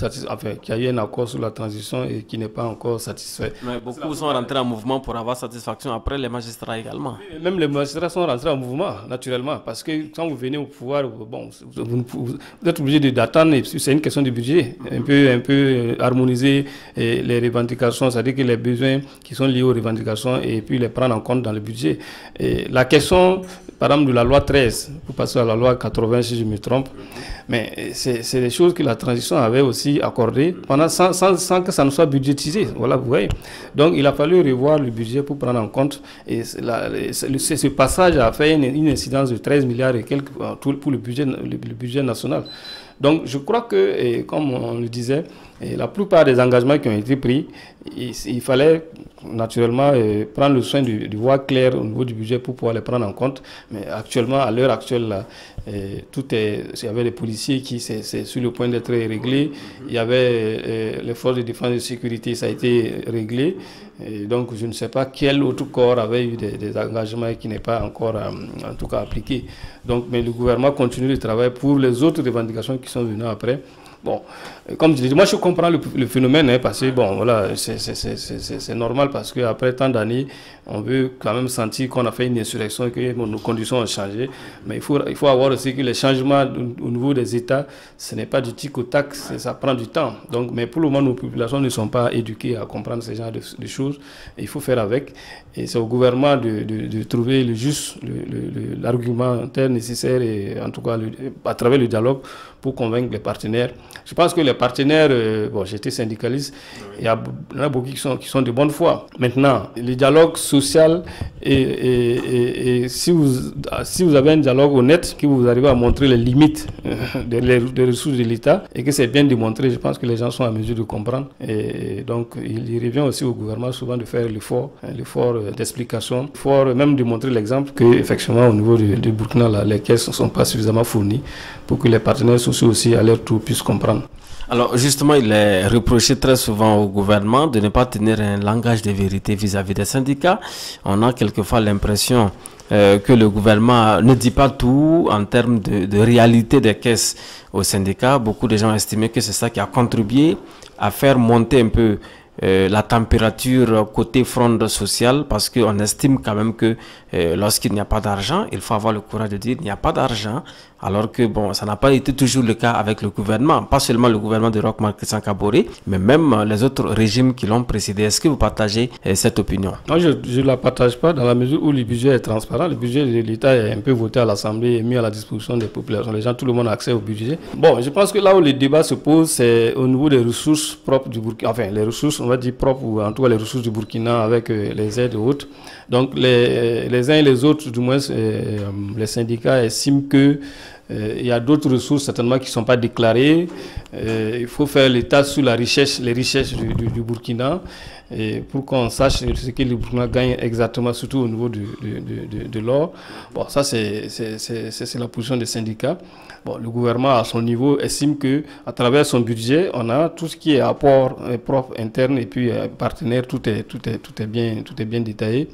un accord sur la transition et qui n'est pas encore satisfait. Mais beaucoup sont rentrés en mouvement pour avoir satisfaction après les magistrats également. Même les magistrats sont rentrés en mouvement naturellement parce que quand vous venez au pouvoir, bon, vous êtes obligé d'attendre. C'est une question de budget, un peu harmoniser les revendications, c'est-à-dire que les besoins qui sont liés aux revendications et puis les prendre en compte dans le budget. Et la question, par exemple, de la loi 13, pour passer à la loi 80 si je me trompe, mais c'est des choses que la transition avait aussi accordées sans que ça ne soit budgétisé. Voilà, vous voyez. Donc il a fallu revoir le budget pour prendre en compte. Et ce passage a fait une incidence de 13 milliards et quelques pour le budget national. Donc je crois que, comme on le disait, la plupart des engagements qui ont été pris, il fallait naturellement prendre le soin de voir clair au niveau du budget pour pouvoir les prendre en compte. Mais actuellement, à l'heure actuelle, là, il y avait des policiers qui c'est sur le point d'être réglé. Il y avait les forces de défense et de sécurité, ça a été réglé. Et donc je ne sais pas quel autre corps avait eu des engagements qui n'est pas encore en tout cas appliqué. Donc, mais le gouvernement continue le travail pour les autres revendications qui sont venues après. Bon, comme je dis, moi je comprends le phénomène, parce que bon, voilà, c'est normal parce qu'après tant d'années, on veut quand même sentir qu'on a fait une insurrection, que nos conditions ont changé. Mais il faut avoir aussi que les changements au niveau des États, ce n'est pas du tic au tac, ça prend du temps. Donc, mais pour le moment, nos populations ne sont pas éduquées à comprendre ce genre de choses. Et il faut faire avec. Et c'est au gouvernement de trouver l'argumentaire nécessaire, et en tout cas à travers le dialogue, pour convaincre les partenaires. Je pense que les partenaires, bon, j'étais syndicaliste, il y en a beaucoup qui sont de bonne foi. Maintenant, le dialogue social, et si vous avez un dialogue honnête, que vous arrivez à montrer les limites des ressources de l'État, et que c'est bien démontré, je pense que les gens sont en mesure de comprendre. Et donc, il revient aussi au gouvernement souvent de faire l'effort d'explication, l'effort même de montrer l'exemple qu'effectivement, au niveau du Burkina, les caisses ne sont pas suffisamment fournies pour que les partenaires sociaux aussi, à leur tour, puissent comprendre. Alors justement, il est reproché très souvent au gouvernement de ne pas tenir un langage de vérité vis-à-vis des syndicats. On a quelquefois l'impression que le gouvernement ne dit pas tout en termes de réalité des caisses aux syndicats. Beaucoup de gens ont estimé que c'est ça qui a contribué à faire monter un peu la température côté fronde sociale, parce qu'on estime quand même que lorsqu'il n'y a pas d'argent, il faut avoir le courage de dire il n'y a pas d'argent, alors que bon, ça n'a pas été toujours le cas avec le gouvernement, pas seulement le gouvernement de Roch Marc Christian Kaboré, mais même les autres régimes qui l'ont précédé. Est-ce que vous partagez cette opinion? Non, je ne la partage pas dans la mesure où le budget est transparent. Le budget de l'État est un peu voté à l'Assemblée et mis à la disposition des populations. Les gens, tout le monde a accès au budget. Bon, je pense que là où le débat se pose, c'est au niveau des ressources propres du Burkina, enfin les ressources, on va dire propres, ou en tout cas les ressources du Burkina avec les aides et autres. Donc les uns et les autres, du moins les syndicats estiment que il y a d'autres ressources certainement qui ne sont pas déclarées. Il faut faire l'état sur les richesses du Burkina, et pour qu'on sache ce que le Burkina gagne exactement, surtout au niveau de l'or. Bon, ça c'est la position des syndicats. Bon, le gouvernement à son niveau estime que à travers son budget, on a tout ce qui est apport propre interne et puis partenaire, tout est bien détaillé.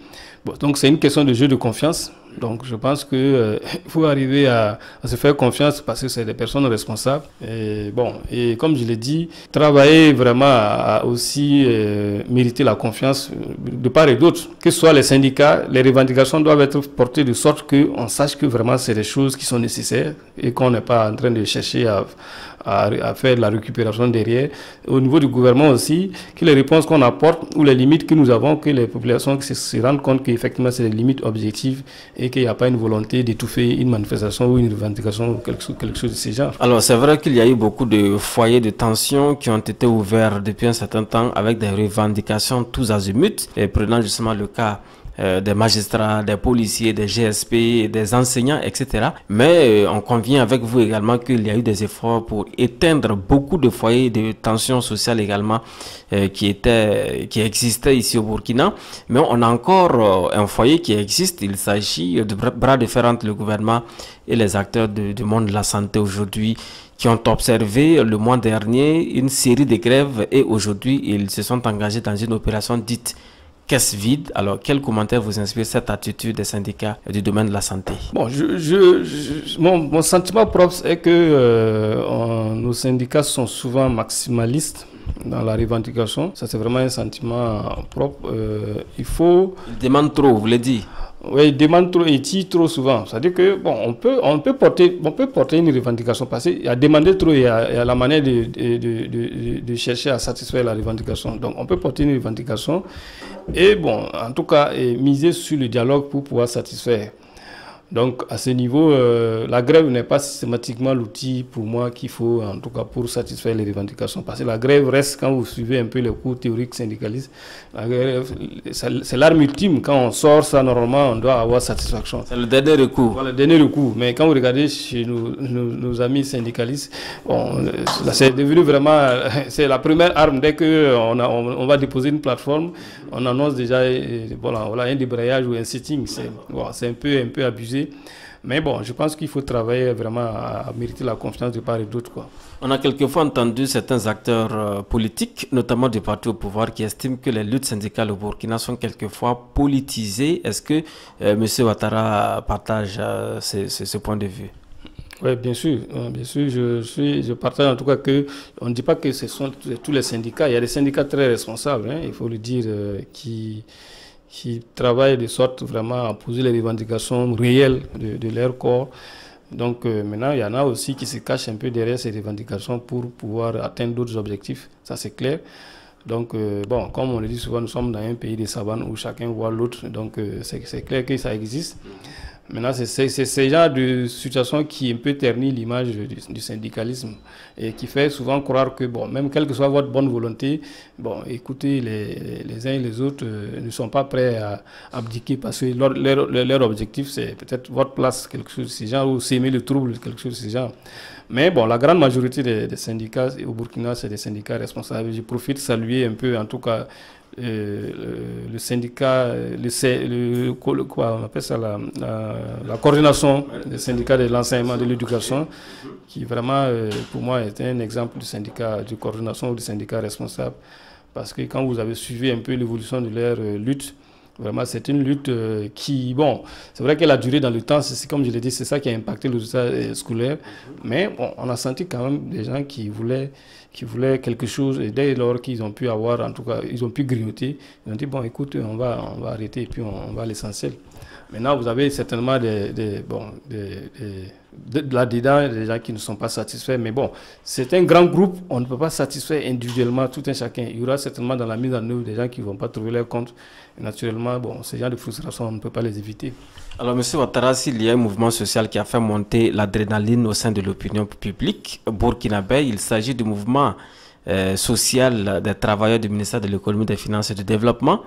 Bon, donc c'est une question de jeu de confiance. Donc je pense qu'il faut arriver à se faire confiance parce que c'est des personnes responsables. Et bon, et comme je l'ai dit, travailler vraiment à aussi mériter la confiance de part et d'autre. Que ce soit les syndicats, les revendications doivent être portées de sorte qu'on sache que vraiment c'est des choses qui sont nécessaires et qu'on n'est pas en train de chercher à faire de la récupération derrière. Au niveau du gouvernement aussi, que les réponses qu'on apporte ou les limites que nous avons, que les populations se rendent compte qu'effectivement c'est des limites objectives et qu'il n'y a pas une volonté d'étouffer une manifestation ou une revendication ou quelque chose de ce genre. Alors c'est vrai qu'il y a eu beaucoup de foyers de tension qui ont été ouverts depuis un certain temps avec des revendications tous azimuts, et prenant justement le cas des magistrats, des policiers, des GSP, des enseignants, etc. Mais on convient avec vous également qu'il y a eu des efforts pour éteindre beaucoup de foyers de tension sociale également qui existaient ici au Burkina. Mais on a encore un foyer qui existe. Il s'agit de bras de fer entre le gouvernement et les acteurs du monde de la santé aujourd'hui, qui ont observé le mois dernier une série de grèves, et aujourd'hui ils se sont engagés dans une opération dite caisse vide. Alors, quel commentaire vous inspire cette attitude des syndicats du domaine de la santé? Bon, mon sentiment propre est que nos syndicats sont souvent maximalistes dans la revendication. Ça, c'est vraiment un sentiment propre. Ils demandent trop, vous l'avez dit. Oui, ils demandent trop et tirent trop souvent. C'est-à-dire que bon, on peut porter une revendication, parce qu'il y a demandé trop, il y a la manière de chercher à satisfaire la revendication. Donc on peut porter une revendication et bon, en tout cas, miser sur le dialogue pour pouvoir satisfaire. Donc à ce niveau, la grève n'est pas systématiquement l'outil pour moi qu'il faut, en tout cas pour satisfaire les revendications. Parce que la grève reste, quand vous suivez un peu les cours théoriques syndicalistes, la grève, c'est l'arme ultime. Quand on sort ça, normalement, on doit avoir satisfaction. C'est le dernier recours. Voilà, le dernier recours. Mais quand vous regardez chez nos amis syndicalistes, bon, c'est devenu vraiment, c'est la première arme. Dès qu'on va déposer une plateforme, on annonce déjà voilà, un débrayage ou un sitting. C'est un peu abusé. Mais bon, je pense qu'il faut travailler vraiment à mériter la confiance de part et d'autre, quoi. On a quelquefois entendu certains acteurs politiques, notamment du parti au pouvoir, qui estiment que les luttes syndicales au Burkina sont quelquefois politisées. Est-ce que M. Ouattara partage ce point de vue? Oui, bien sûr, je partage en tout cas que on ne dit pas que ce sont tous les syndicats. Il y a des syndicats très responsables, hein, il faut le dire, qui travaillent de sorte vraiment à poser les revendications réelles de leur corps. Donc maintenant, il y en a aussi qui se cachent un peu derrière ces revendications pour pouvoir atteindre d'autres objectifs, ça c'est clair. Donc bon, comme on le dit souvent, nous sommes dans un pays de savane où chacun voit l'autre, donc c'est clair que ça existe. Maintenant, c'est ce genre de situation qui un peu ternit l'image du syndicalisme et qui fait souvent croire que, bon, même quelle que soit votre bonne volonté, bon, écoutez, les uns et les autres ne sont pas prêts à abdiquer parce que leur objectif, c'est peut-être votre place, quelque chose de ce genre, ou s'aimer le trouble, quelque chose de ce genre. Mais bon, la grande majorité des syndicats au Burkina, c'est des syndicats responsables. Je profite de saluer un peu, en tout cas, le syndicat, quoi on appelle ça, la coordination des syndicats de l'enseignement de l'éducation, qui vraiment, pour moi, est un exemple du syndicat de coordination ou du syndicat responsable. Parce que quand vous avez suivi un peu l'évolution de leur lutte, vraiment, c'est une lutte qui, bon, c'est vrai qu'elle a duré dans le temps, c'est comme je l'ai dit, c'est ça qui a impacté le résultat scolaire, mais bon, on a senti quand même des gens qui voulaient qui voulaient quelque chose, et dès lors qu'ils ont pu avoir, en tout cas, ils ont pu grignoter, ils ont dit, bon, écoute, on va arrêter et puis on va à l'essentiel. Maintenant, vous avez certainement là-dedans des gens qui ne sont pas satisfaits, mais bon, c'est un grand groupe, on ne peut pas satisfaire individuellement tout un chacun. Il y aura certainement dans la mise en œuvre des gens qui ne vont pas trouver leur compte. Et naturellement, bon, ces gens de frustration, on ne peut pas les éviter. Alors, M. Ouattara, s'il y a un mouvement social qui a fait monter l'adrénaline au sein de l'opinion publique burkinabé, il s'agit du mouvement social des travailleurs du ministère de l'économie, des finances et du développement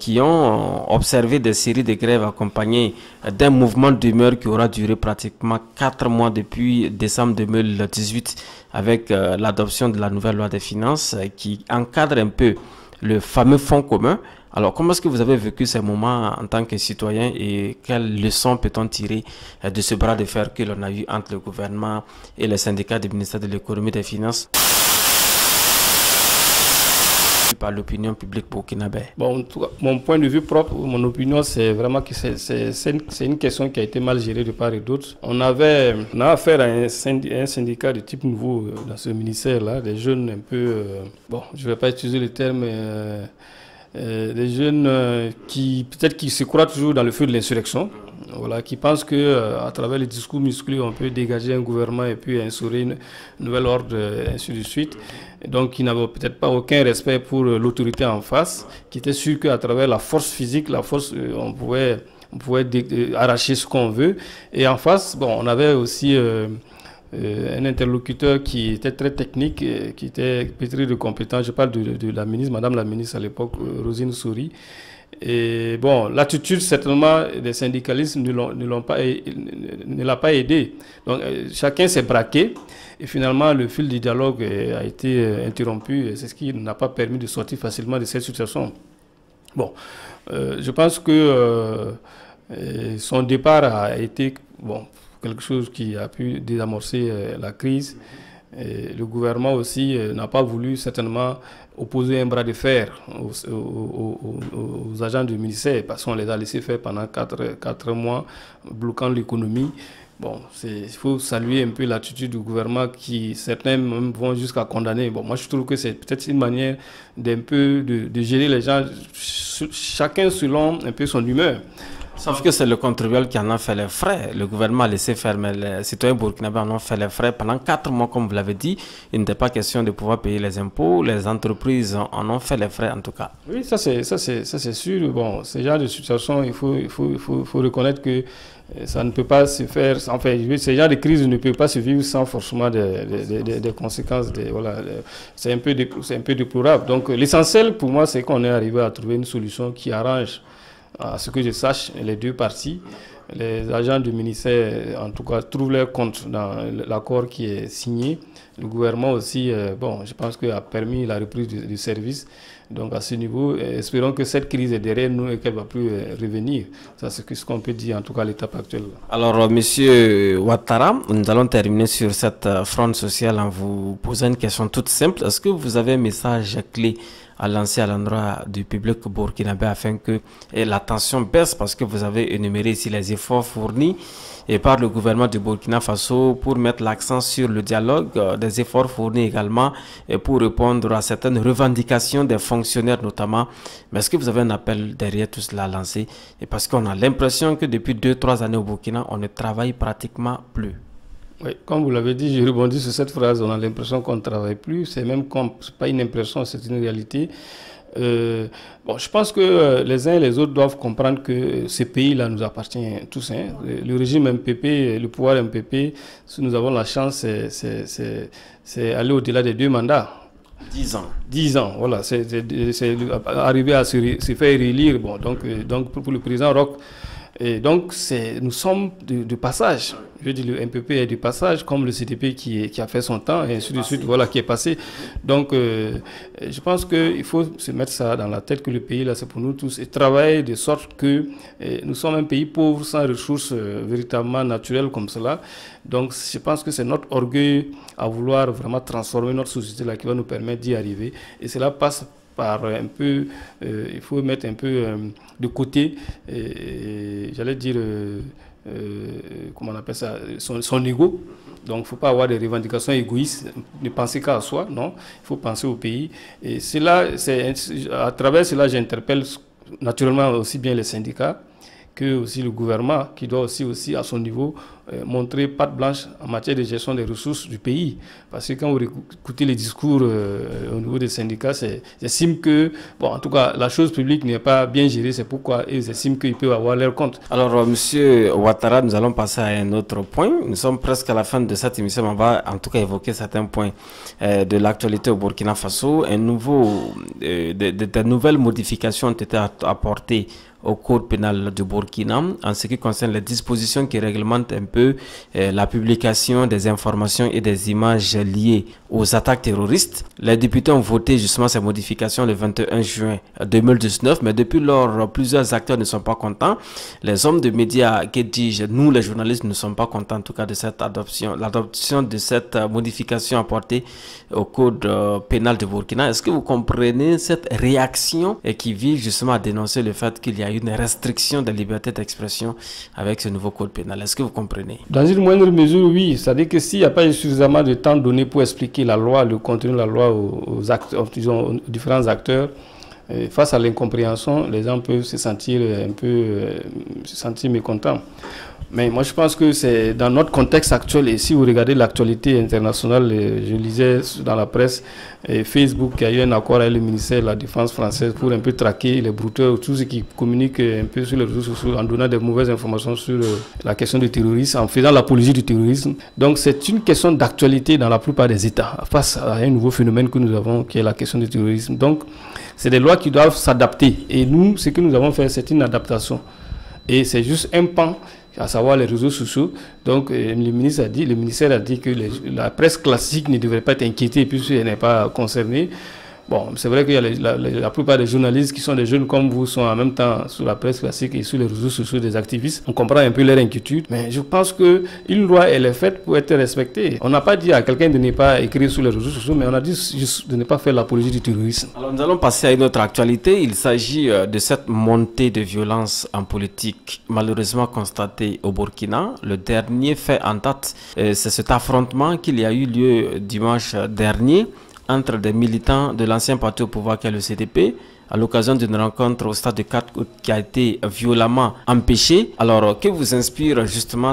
qui ont observé des séries de grèves accompagnées d'un mouvement d'humeur qui aura duré pratiquement 4 mois depuis décembre 2018 avec l'adoption de la nouvelle loi des finances qui encadre un peu le fameux fonds commun. Alors, comment est-ce que vous avez vécu ces moments en tant que citoyen et quelles leçons peut-on tirer de ce bras de fer que l'on a eu entre le gouvernement et les syndicats du ministère de l'économie et des finances par l'opinion publique burkinabé? Bon, en tout cas, mon point de vue propre, mon opinion, c'est vraiment que c'est une question qui a été mal gérée de part et d'autre. On a affaire à un syndicat de type nouveau dans ce ministère-là, des jeunes un peu, bon, je ne vais pas utiliser le terme, des jeunes qui peut-être qui se croient toujours dans le feu de l'insurrection. Voilà, qui pensent qu'à travers les discours musclés, on peut dégager un gouvernement et puis instaurer un nouvel ordre, ainsi de suite. Et donc, qui n'avaient peut-être pas aucun respect pour l'autorité en face, qui étaient sûrs qu'à travers la force physique, la force, on pouvait arracher ce qu'on veut. Et en face, bon, on avait aussi un interlocuteur qui était très technique, qui était pétri de compétences. Je parle de la ministre, Madame la ministre à l'époque, Rosine Souri. Et bon, l'attitude certainement des syndicalistes ne l'a pas aidé. Donc chacun s'est braqué et finalement le fil du dialogue a été interrompu et c'est ce qui n'a pas permis de sortir facilement de cette situation. Bon, je pense que son départ a été bon, quelque chose qui a pu désamorcer la crise. Et le gouvernement aussi n'a pas voulu certainement opposer un bras de fer aux agents du ministère parce qu'on les a laissés faire pendant 4 mois, bloquant l'économie. Bon, il faut saluer un peu l'attitude du gouvernement qui, certains même vont jusqu'à condamner. Bon, moi je trouve que c'est peut-être une manière d'un peu de gérer les gens, chacun selon un peu son humeur. Sauf que c'est le contribuable qui en a fait les frais. Le gouvernement a laissé faire, mais les citoyens burkinabés en ont fait les frais pendant 4 mois, comme vous l'avez dit. Il n'était pas question de pouvoir payer les impôts. Les entreprises en ont fait les frais, en tout cas. Oui, ça c'est sûr. Bon, ce genre de situation, il faut reconnaître que ça ne peut pas se faire. Enfin, ce genre de crise ne peut pas se vivre sans forcément des conséquences. Voilà, c'est un peu déplorable. Donc, l'essentiel pour moi, c'est qu'on est arrivé à trouver une solution qui arrange, à ce que je sache, les deux parties. Les agents du ministère, en tout cas, trouvent leur compte dans l'accord qui est signé. Le gouvernement aussi, bon, je pense qu'il a permis la reprise du service. Donc, à ce niveau, espérons que cette crise est derrière nous et qu'elle ne va plus revenir. Ça, c'est ce qu'on peut dire, en tout cas, à l'étape actuelle. Alors, Monsieur Ouattara, nous allons terminer sur cette fronde sociale en vous posant une question toute simple. Est-ce que vous avez un message clé à lancer à l'endroit du public burkinabé afin que la tension baisse, parce que vous avez énuméré ici les efforts fournis et par le gouvernement du Burkina Faso pour mettre l'accent sur le dialogue, des efforts fournis également et pour répondre à certaines revendications des fonctionnaires notamment. Mais est-ce que vous avez un appel derrière tout cela à lancer? Et parce qu'on a l'impression que depuis 2-3 années au Burkina, on ne travaille pratiquement plus. Oui, comme vous l'avez dit, je rebondis sur cette phrase, on a l'impression qu'on ne travaille plus, c'est même pas une impression, c'est une réalité. Bon, je pense que les uns et les autres doivent comprendre que ce pays-là nous appartient tous. Hein. Le régime MPP, le pouvoir MPP, si nous avons la chance, c'est aller au-delà des 2 mandats. 10 ans. 10 ans, voilà, c'est arriver à se faire réélire. Bon, donc pour le président Roch, et donc nous sommes de passage. Je dis le MPP est de passage, comme le CDP qui a fait son temps, et ainsi de suite, voilà, qui est passé. Donc, je pense qu'il faut se mettre ça dans la tête que le pays, là, c'est pour nous tous, et travailler de sorte que nous sommes un pays pauvre, sans ressources véritablement naturelles comme cela. Donc, je pense que c'est notre orgueil à vouloir vraiment transformer notre société là qui va nous permettre d'y arriver. Et cela passe par un peu, il faut mettre un peu de côté, j'allais dire, comment on appelle ça, son ego. Donc, il ne faut pas avoir des revendications égoïstes, ne penser qu'à soi, non. Il faut penser au pays. Et à travers cela, j'interpelle naturellement aussi bien les syndicats que aussi le gouvernement, qui doit aussi à son niveau montrer patte blanche en matière de gestion des ressources du pays. Parce que quand vous écoutez les discours au niveau des syndicats, ils estiment que, bon, en tout cas, la chose publique n'est pas bien gérée, c'est pourquoi ils estiment qu'ils peuvent avoir leur compte. Alors, Monsieur Ouattara, nous allons passer à un autre point. Nous sommes presque à la fin de cette émission, on va en tout cas évoquer certains points de l'actualité au Burkina Faso. De nouvelles modifications ont été apportées au code pénal du Burkina en ce qui concerne les dispositions qui réglementent un peu la publication des informations et des images liées aux attaques terroristes. Les députés ont voté justement ces modifications le 21 juin 2019, mais depuis lors, plusieurs acteurs ne sont pas contents. Les hommes de médias, que dis-je, nous les journalistes ne sommes pas contents en tout cas de cette adoption. L'adoption de cette modification apportée au code pénal du Burkina. Est-ce que vous comprenez cette réaction et qui vise justement à dénoncer le fait qu'il y a une restriction de la liberté d'expression avec ce nouveau code pénal? Est-ce que vous comprenez? Dans une moindre mesure, oui. C'est-à-dire que s'il n'y a pas suffisamment de temps donné pour expliquer la loi, le contenu de la loi aux différents acteurs, face à l'incompréhension, les gens peuvent se sentir mécontents. Mais moi, je pense que c'est dans notre contexte actuel, et si vous regardez l'actualité internationale, je lisais dans la presse, Facebook qui a eu un accord avec le ministère de la Défense française pour un peu traquer les brouteurs, tous ceux qui communiquent un peu sur les réseaux sociaux en donnant des mauvaises informations sur la question du terrorisme, en faisant l'apologie du terrorisme. Donc, c'est une question d'actualité dans la plupart des États, face à un nouveau phénomène que nous avons, qui est la question du terrorisme. Donc, c'est des lois qui doivent s'adapter. Et nous, ce que nous avons fait, c'est une adaptation. Et c'est juste un pan, à savoir les réseaux sociaux. Donc, le ministère a dit que la presse classique ne devrait pas être inquiétée puisqu'elle n'est pas concernée. Bon, c'est vrai qu'il y a la plupart des journalistes qui sont des jeunes comme vous sont en même temps sur la presse classique et sur les réseaux sociaux des activistes. On comprend un peu leur inquiétude, mais je pense qu'une loi, elle est faite pour être respectée. On n'a pas dit à quelqu'un de ne pas écrire sur les réseaux sociaux, mais on a dit juste de ne pas faire l'apologie du terrorisme. Alors nous allons passer à une autre actualité. Il s'agit de cette montée de violence en politique malheureusement constatée au Burkina. Le dernier fait en date, c'est cet affrontement qu'il y a eu lieu dimanche dernier entre des militants de l'ancien parti au pouvoir qui est le CDP à l'occasion d'une rencontre au stade de 4 août qui a été violemment empêchée. Alors, que vous inspire justement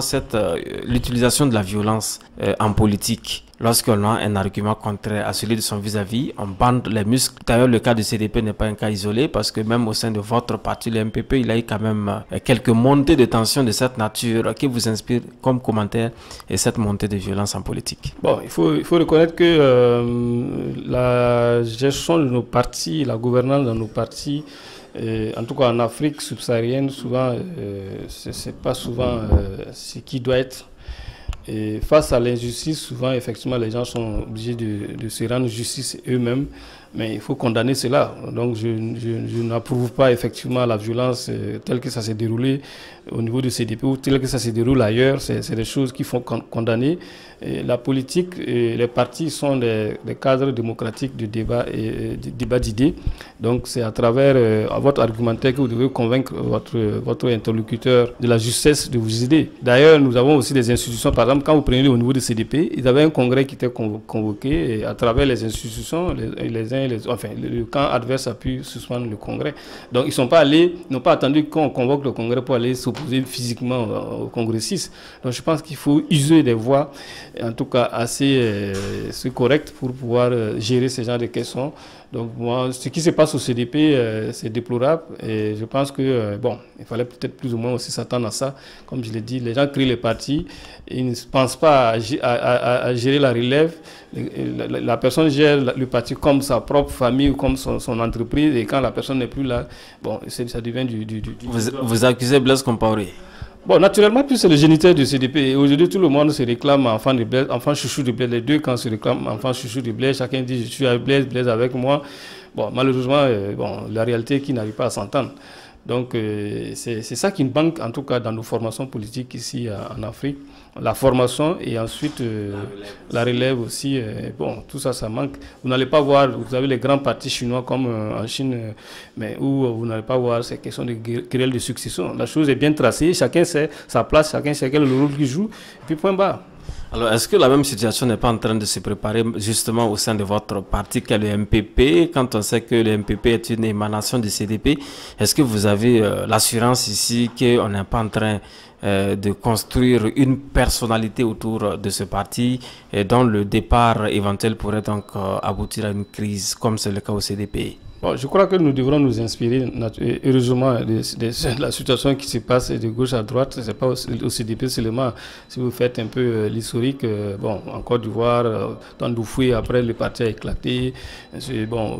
l'utilisation de la violence en politique? Lorsqu'on a un argument contraire à celui de son vis-à-vis, on bande les muscles. D'ailleurs, le cas du CDP n'est pas un cas isolé parce que même au sein de votre parti, le MPP, il y a eu quand même quelques montées de tension de cette nature. Qui vous inspire comme commentaire et cette montée de violence en politique? Bon, il faut reconnaître que la gestion de nos partis, la gouvernance de nos partis, en tout cas en Afrique subsaharienne, souvent, c'est pas souvent ce qui doit être. Et face à l'injustice, souvent, effectivement, les gens sont obligés de se rendre justice eux-mêmes. Mais il faut condamner cela. Donc, je n'approuve pas effectivement la violence telle que ça s'est déroulé au niveau du CDP ou telle que ça se déroule ailleurs. C'est des choses qu'il faut condamner. Et la politique, les partis sont des cadres démocratiques de débat et de débat d'idées. Donc, c'est à travers votre argumentaire que vous devez convaincre votre interlocuteur de la justesse de vos idées. D'ailleurs, nous avons aussi des institutions. Par exemple, quand vous prenez au niveau du CDP, ils avaient un congrès qui était convoqué et à travers les institutions, le camp adverse a pu suspendre le congrès. Donc, ils n'ont pas attendu qu'on convoque le congrès pour aller s'opposer physiquement aux congressistes. Donc, je pense qu'il faut user des voies, en tout cas assez correctes pour pouvoir gérer ce genre de questions. Donc, moi, ce qui se passe au CDP, c'est déplorable et je pense que, il fallait peut-être plus ou moins aussi s'attendre à ça. Comme je l'ai dit, les gens créent les partis, ils ne pensent pas à gérer la relève. La personne gère le parti comme sa propre famille ou comme son entreprise et quand la personne n'est plus là, ça devient du... Vous accusez Blaise Compaoré? Bon, naturellement, puis c'est le géniteur du CDP. Et aujourd'hui, tout le monde se réclame enfant de Blaise, enfant chouchou de Blaise. Les deux, quand se réclament enfant chouchou de Blaise, chacun dit je suis avec Blaise, Blaise avec moi. Bon, malheureusement, la réalité est qu'ils n'arrivent pas à s'entendre. Donc c'est ça qui manque en tout cas dans nos formations politiques ici en Afrique. La formation et ensuite la relève aussi. Bon, tout ça, ça manque. Vous n'allez pas voir, vous avez les grands partis chinois comme en Chine, mais où vous n'allez pas voir ces questions de querelles de succession. La chose est bien tracée, chacun sait sa place, chacun sait quel est le rôle qu'il joue, et puis point barre. Alors, est-ce que la même situation n'est pas en train de se préparer justement au sein de votre parti qu'est le MPP, quand on sait que le MPP est une émanation du CDP? Est-ce que vous avez l'assurance ici qu'on n'est pas en train de construire une personnalité autour de ce parti et dont le départ éventuel pourrait donc aboutir à une crise comme c'est le cas au CDP? Bon, je crois que nous devrons nous inspirer, heureusement, de la situation qui se passe de gauche à droite. Ce n'est pas au CDP seulement. Si vous faites un peu l'historique, bon, en Côte d'Ivoire, dans Doufoué, après le parti a éclaté. Bon,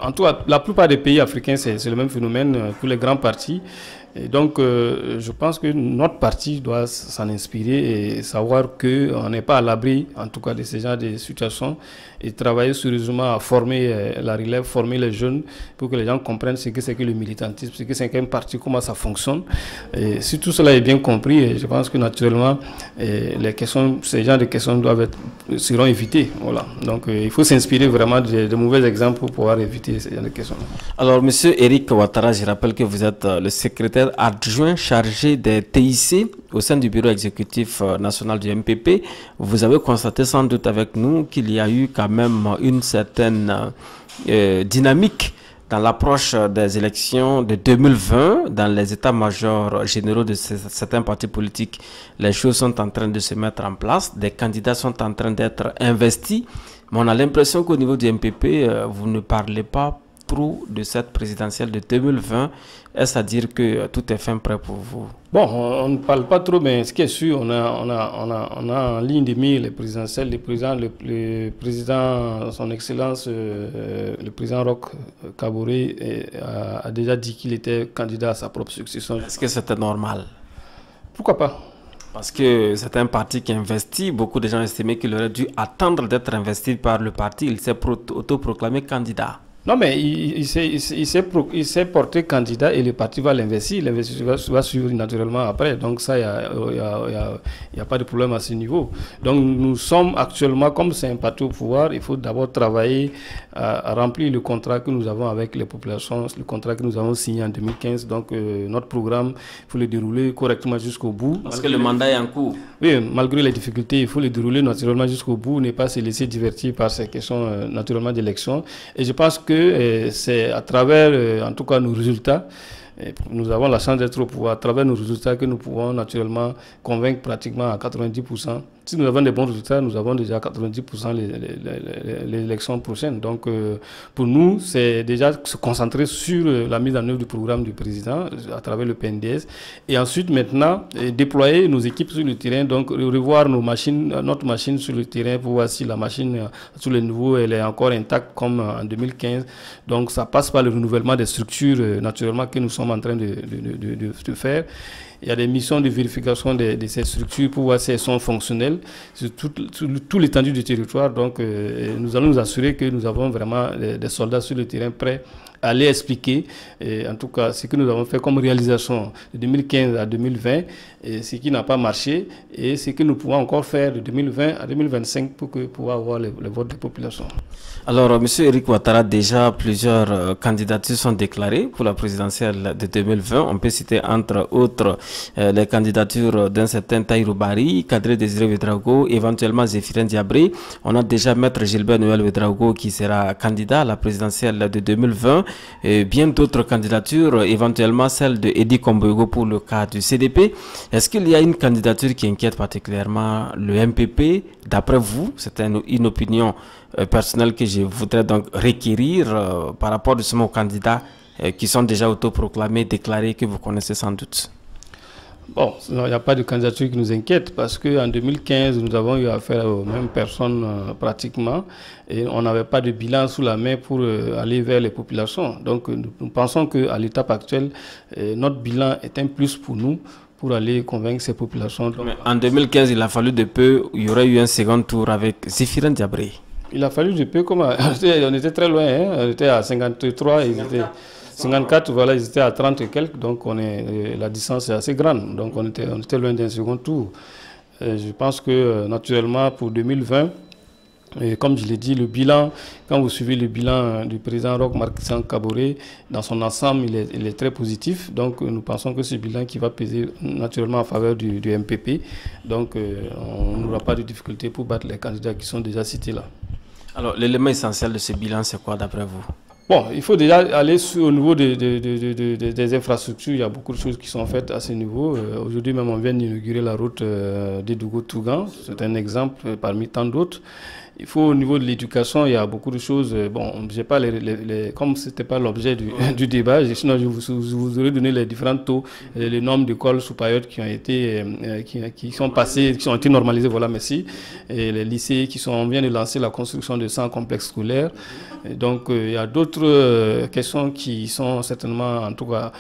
en tout cas, la plupart des pays africains, c'est le même phénomène pour les grands partis. Et donc, je pense que notre parti doit s'en inspirer et savoir qu'on n'est pas à l'abri, en tout cas, de ce genre de situations, et travailler sérieusement à former la relève, former les jeunes pour que les gens comprennent ce que c'est que le militantisme, ce que c'est qu'un parti, comment ça fonctionne. Et si tout cela est bien compris, je pense que naturellement, ces genres de questions seront évitées. Voilà. Donc, il faut s'inspirer vraiment de mauvais exemples pour pouvoir éviter ces genres de questions. Alors, monsieur Eric Ouattara, je rappelle que vous êtes le secrétaire adjoint chargé des TIC au sein du bureau exécutif national du MPP. Vous avez constaté sans doute avec nous qu'il y a eu quand même une certaine dynamique dans l'approche des élections de 2020 dans les états-majors généraux de certains partis politiques. Les choses sont en train de se mettre en place, des candidats sont en train d'être investis, mais on a l'impression qu'au niveau du MPP, vous ne parlez pas trop de cette présidentielle de 2020. Est-ce à dire que tout est fin prêt pour vous? Bon, on ne parle pas trop, mais ce qui est sûr, on a en ligne de mire les présidentielles. Le président, son Excellence, le président Roch Kaboré a déjà dit qu'il était candidat à sa propre succession. Est-ce que c'était normal? Pourquoi pas? Parce que c'est un parti qui investit. Beaucoup de gens estimaient qu'il aurait dû attendre d'être investi par le parti. Il s'est autoproclamé candidat. Non, mais il s'est porté candidat et le parti va l'investir. L'investissement va suivre naturellement après. Donc ça, il n'y a pas de problème à ce niveau. Donc nous sommes actuellement, comme c'est un parti au pouvoir, il faut d'abord travailler à remplir le contrat que nous avons avec les populations, le contrat que nous avons signé en 2015. Donc notre programme, il faut le dérouler correctement jusqu'au bout. Parce que le mandat est en cours. Oui, malgré les difficultés, il faut le dérouler naturellement jusqu'au bout, ne pas se laisser divertir par ces questions naturellement d'élection. Et je pense que c'est à travers, en tout cas, nos résultats, nous avons la chance d'être au pouvoir, à travers nos résultats que nous pouvons naturellement convaincre pratiquement à 90%. Si nous avons des bons résultats, nous avons déjà 90% l'élection prochaine. Donc, pour nous, c'est déjà se concentrer sur la mise en œuvre du programme du président à travers le PNDS. Et ensuite, maintenant, déployer nos équipes sur le terrain, donc revoir notre machine sur le terrain pour voir si la machine, sur les niveaux, elle est encore intacte comme en 2015. Donc, ça passe par le renouvellement des structures, naturellement, que nous sommes en train de faire. Il y a des missions de vérification de ces structures pour voir si elles sont fonctionnelles sur tout l'étendue du territoire. Donc, nous allons nous assurer que nous avons vraiment des soldats sur le terrain prêts à aller expliquer, en tout cas, ce que nous avons fait comme réalisation de 2015 à 2020, et ce qui n'a pas marché, et ce que nous pouvons encore faire de 2020 à 2025 pour pouvoir avoir le vote des populations. Alors, M. Eric Ouattara, déjà plusieurs candidatures sont déclarées pour la présidentielle de 2020. On peut citer entre autres les candidatures d'un certain Tahirou Barry, Kadri Désiré Ouédraogo, éventuellement Zéphirin Diabré. On a déjà Maître Gilbert Noël Ouédraogo qui sera candidat à la présidentielle de 2020. Et bien d'autres candidatures, éventuellement celle de Edi Kombogo pour le cas du CDP. Est-ce qu'il y a une candidature qui inquiète particulièrement le MPP? D'après vous, c'est une opinion personnelle que je voudrais donc requérir par rapport justement aux candidats qui sont déjà autoproclamés, déclarés, que vous connaissez sans doute. Bon, il n'y a pas de candidature qui nous inquiète parce qu'en 2015, nous avons eu affaire aux mêmes personnes pratiquement et on n'avait pas de bilan sous la main pour aller vers les populations. Donc nous pensons qu'à l'étape actuelle, notre bilan est un plus pour nous pour aller convaincre ces populations. Mais en 2015, il a fallu de peu, il y aurait eu un second tour avec Zéphirin Diabré. Il a fallu de peu, on était très loin, hein, on était à 53, 54, voilà, ils étaient à 30 et quelques, donc la distance est assez grande. Donc on était loin d'un second tour. Je pense que naturellement pour 2020, et comme je l'ai dit, le bilan, quand vous suivez le bilan du président Roch Marc Christian Kaboré, dans son ensemble, il est très positif. Donc nous pensons que ce bilan qui va peser naturellement en faveur du MPP. Donc on n'aura pas de difficulté pour battre les candidats qui sont déjà cités là. Alors l'élément essentiel de ce bilan, c'est quoi d'après vous? Bon, il faut déjà aller au niveau des infrastructures. Il y a beaucoup de choses qui sont faites à ce niveau. Aujourd'hui même, on vient d'inaugurer la route d'Edougou-Tougan. C'est un exemple parmi tant d'autres. Il faut au niveau de l'éducation, il y a beaucoup de choses. Bon, j'ai pas comme c'était pas l'objet du débat, sinon je vous aurais donné les différents taux, les normes d'écoles sous-périodes qui ont été, qui sont passées, qui ont été normalisées. Voilà, merci. Et les lycées on vient de lancer la construction de 100 complexes scolaires. Et donc il y a d'autres questions qui sont certainement, en tout cas,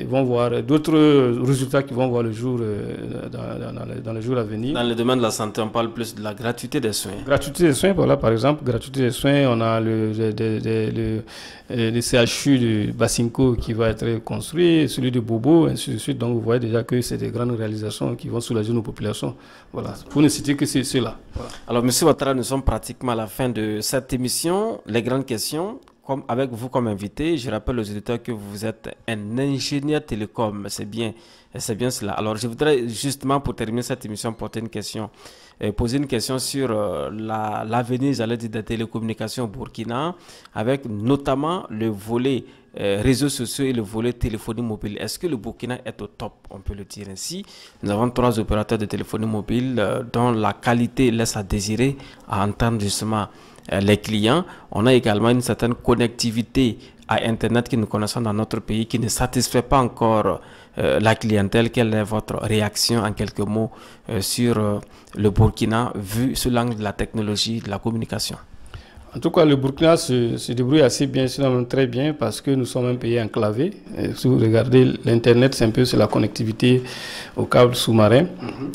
vont voir d'autres résultats qui vont voir le jour dans les jours à venir. Dans le domaine de la santé, on parle plus de la gratuité des soins. Gratuité des soins. Voilà, par exemple, gratuité des soins, on a le CHU de Bassinko qui va être construit, celui de Bobo, ainsi de suite. Donc, vous voyez déjà que c'est des grandes réalisations qui vont soulager nos populations. Voilà, pour ne citer que ceux-là. Voilà. Alors, M. Ouattara, nous sommes pratiquement à la fin de cette émission. Les grandes questions, avec vous comme invité, je rappelle aux auditeurs que vous êtes un ingénieur télécom. C'est bien cela. Alors, je voudrais justement, pour terminer cette émission, poser une question sur l'avenir, j'allais dire, des télécommunications au Burkina, avec notamment le volet réseaux sociaux et le volet téléphonie mobile. Est-ce que le Burkina est au top? On peut le dire ainsi. Nous avons 3 opérateurs de téléphonie mobile dont la qualité laisse à désirer, à entendre justement les clients. On a également une certaine connectivité à Internet que nous connaissons dans notre pays qui ne satisfait pas encore la clientèle. Quelle est votre réaction en quelques mots sur le Burkina vu sous l'angle de la technologie, de la communication? En tout cas, le Burkina se débrouille assez bien, sinon même très bien, parce que nous sommes un pays enclavé. Et si vous regardez l'Internet, c'est la connectivité au câble sous-marin.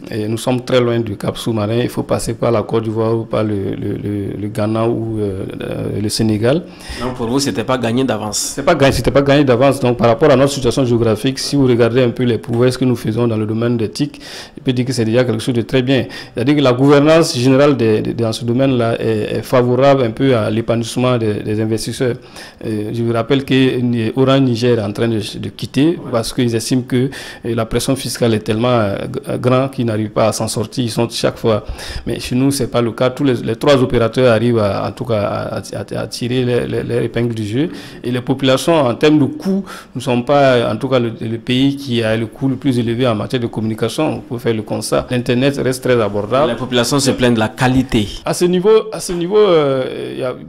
Et nous sommes très loin du câble sous-marin. Il faut passer par la Côte d'Ivoire ou par le Ghana ou le Sénégal. Donc pour vous, c'était pas gagné d'avance? C'était pas gagné d'avance. Donc par rapport à notre situation géographique, si vous regardez un peu les prouesses que nous faisons dans le domaine des TIC, je peux dire que c'est déjà quelque chose de très bien. C'est-à-dire que la gouvernance générale dans ce domaine-là est favorable un peu à l'épanouissement des investisseurs. Je vous rappelle que Orange Niger est en train de quitter parce qu'ils estiment que la pression fiscale est tellement grande qu'ils n'arrivent pas à s'en sortir. Ils sont chaque fois. Mais chez nous, c'est pas le cas. Tous les 3 opérateurs arrivent en tout cas à tirer les épingles du jeu. Et les populations, en termes de coûts, nous ne sommes pas en tout cas le pays qui a le coût le plus élevé en matière de communication. On peut faire le constat. L'Internet reste très abordable. Les populations se plaignent de la qualité. À ce niveau,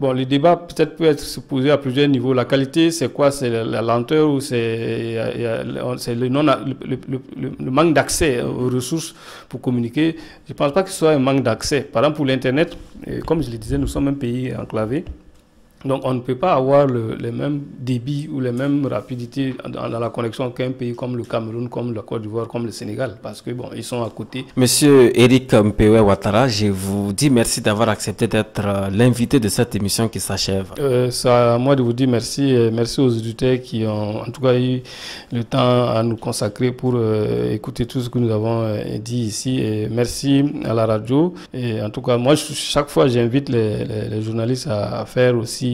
bon, le débat peut-être peut être posé à plusieurs niveaux. La qualité, c'est quoi? C'est la lenteur ou c'est le manque d'accès aux ressources pour communiquer? Je ne pense pas que ce soit un manque d'accès. Par exemple, pour l'Internet, comme je le disais, nous sommes un pays enclavé. Donc on ne peut pas avoir les mêmes débits ou les mêmes rapidités dans la connexion qu'un pays comme le Cameroun, comme la Côte d'Ivoire, comme le Sénégal, parce que bon, ils sont à côté. Monsieur Eric Mpewe Ouattara, je vous dis merci d'avoir accepté d'être l'invité de cette émission qui s'achève. C'est à moi de vous dire merci. Merci aux auditeurs qui ont en tout cas eu le temps à nous consacrer pour écouter tout ce que nous avons dit ici. Et merci à la radio. Et en tout cas, moi, chaque fois, j'invite les journalistes à faire aussi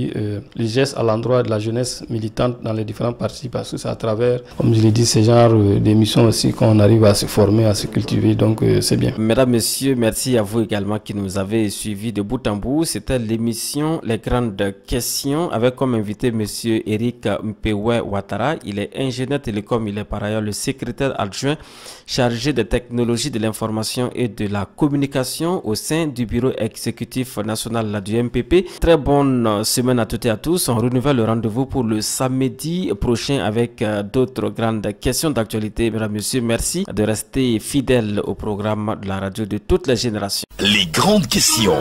les gestes à l'endroit de la jeunesse militante dans les différents partis, parce que c'est à travers, comme je l'ai dit, ces genres d'émissions aussi qu'on arrive à se former, à se cultiver, donc c'est bien. Mesdames, Messieurs, merci à vous également qui nous avez suivis de bout en bout. C'était l'émission Les Grandes Questions avec comme invité Monsieur Eric Mpewe Ouattara. Il est ingénieur télécom, il est par ailleurs le secrétaire adjoint chargé des technologies de l'information et de la communication au sein du bureau exécutif national du MPP. Très bonne semaine à toutes et à tous. On renouvelle le rendez-vous pour le samedi prochain avec d'autres grandes questions d'actualité. Mesdames, Messieurs, merci de rester fidèles au programme de la radio de toutes les générations. Les grandes questions.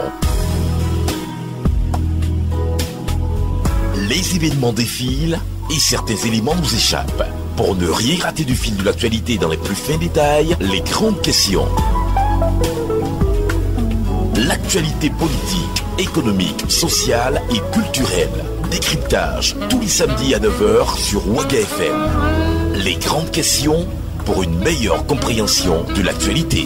Les événements défilent et certains éléments nous échappent. Pour ne rien rater du fil de l'actualité dans les plus fins détails, les grandes questions. L'actualité politique, économique, social et culturel. Décryptage tous les samedis à 9h sur Waga FM. Les grandes questions pour une meilleure compréhension de l'actualité.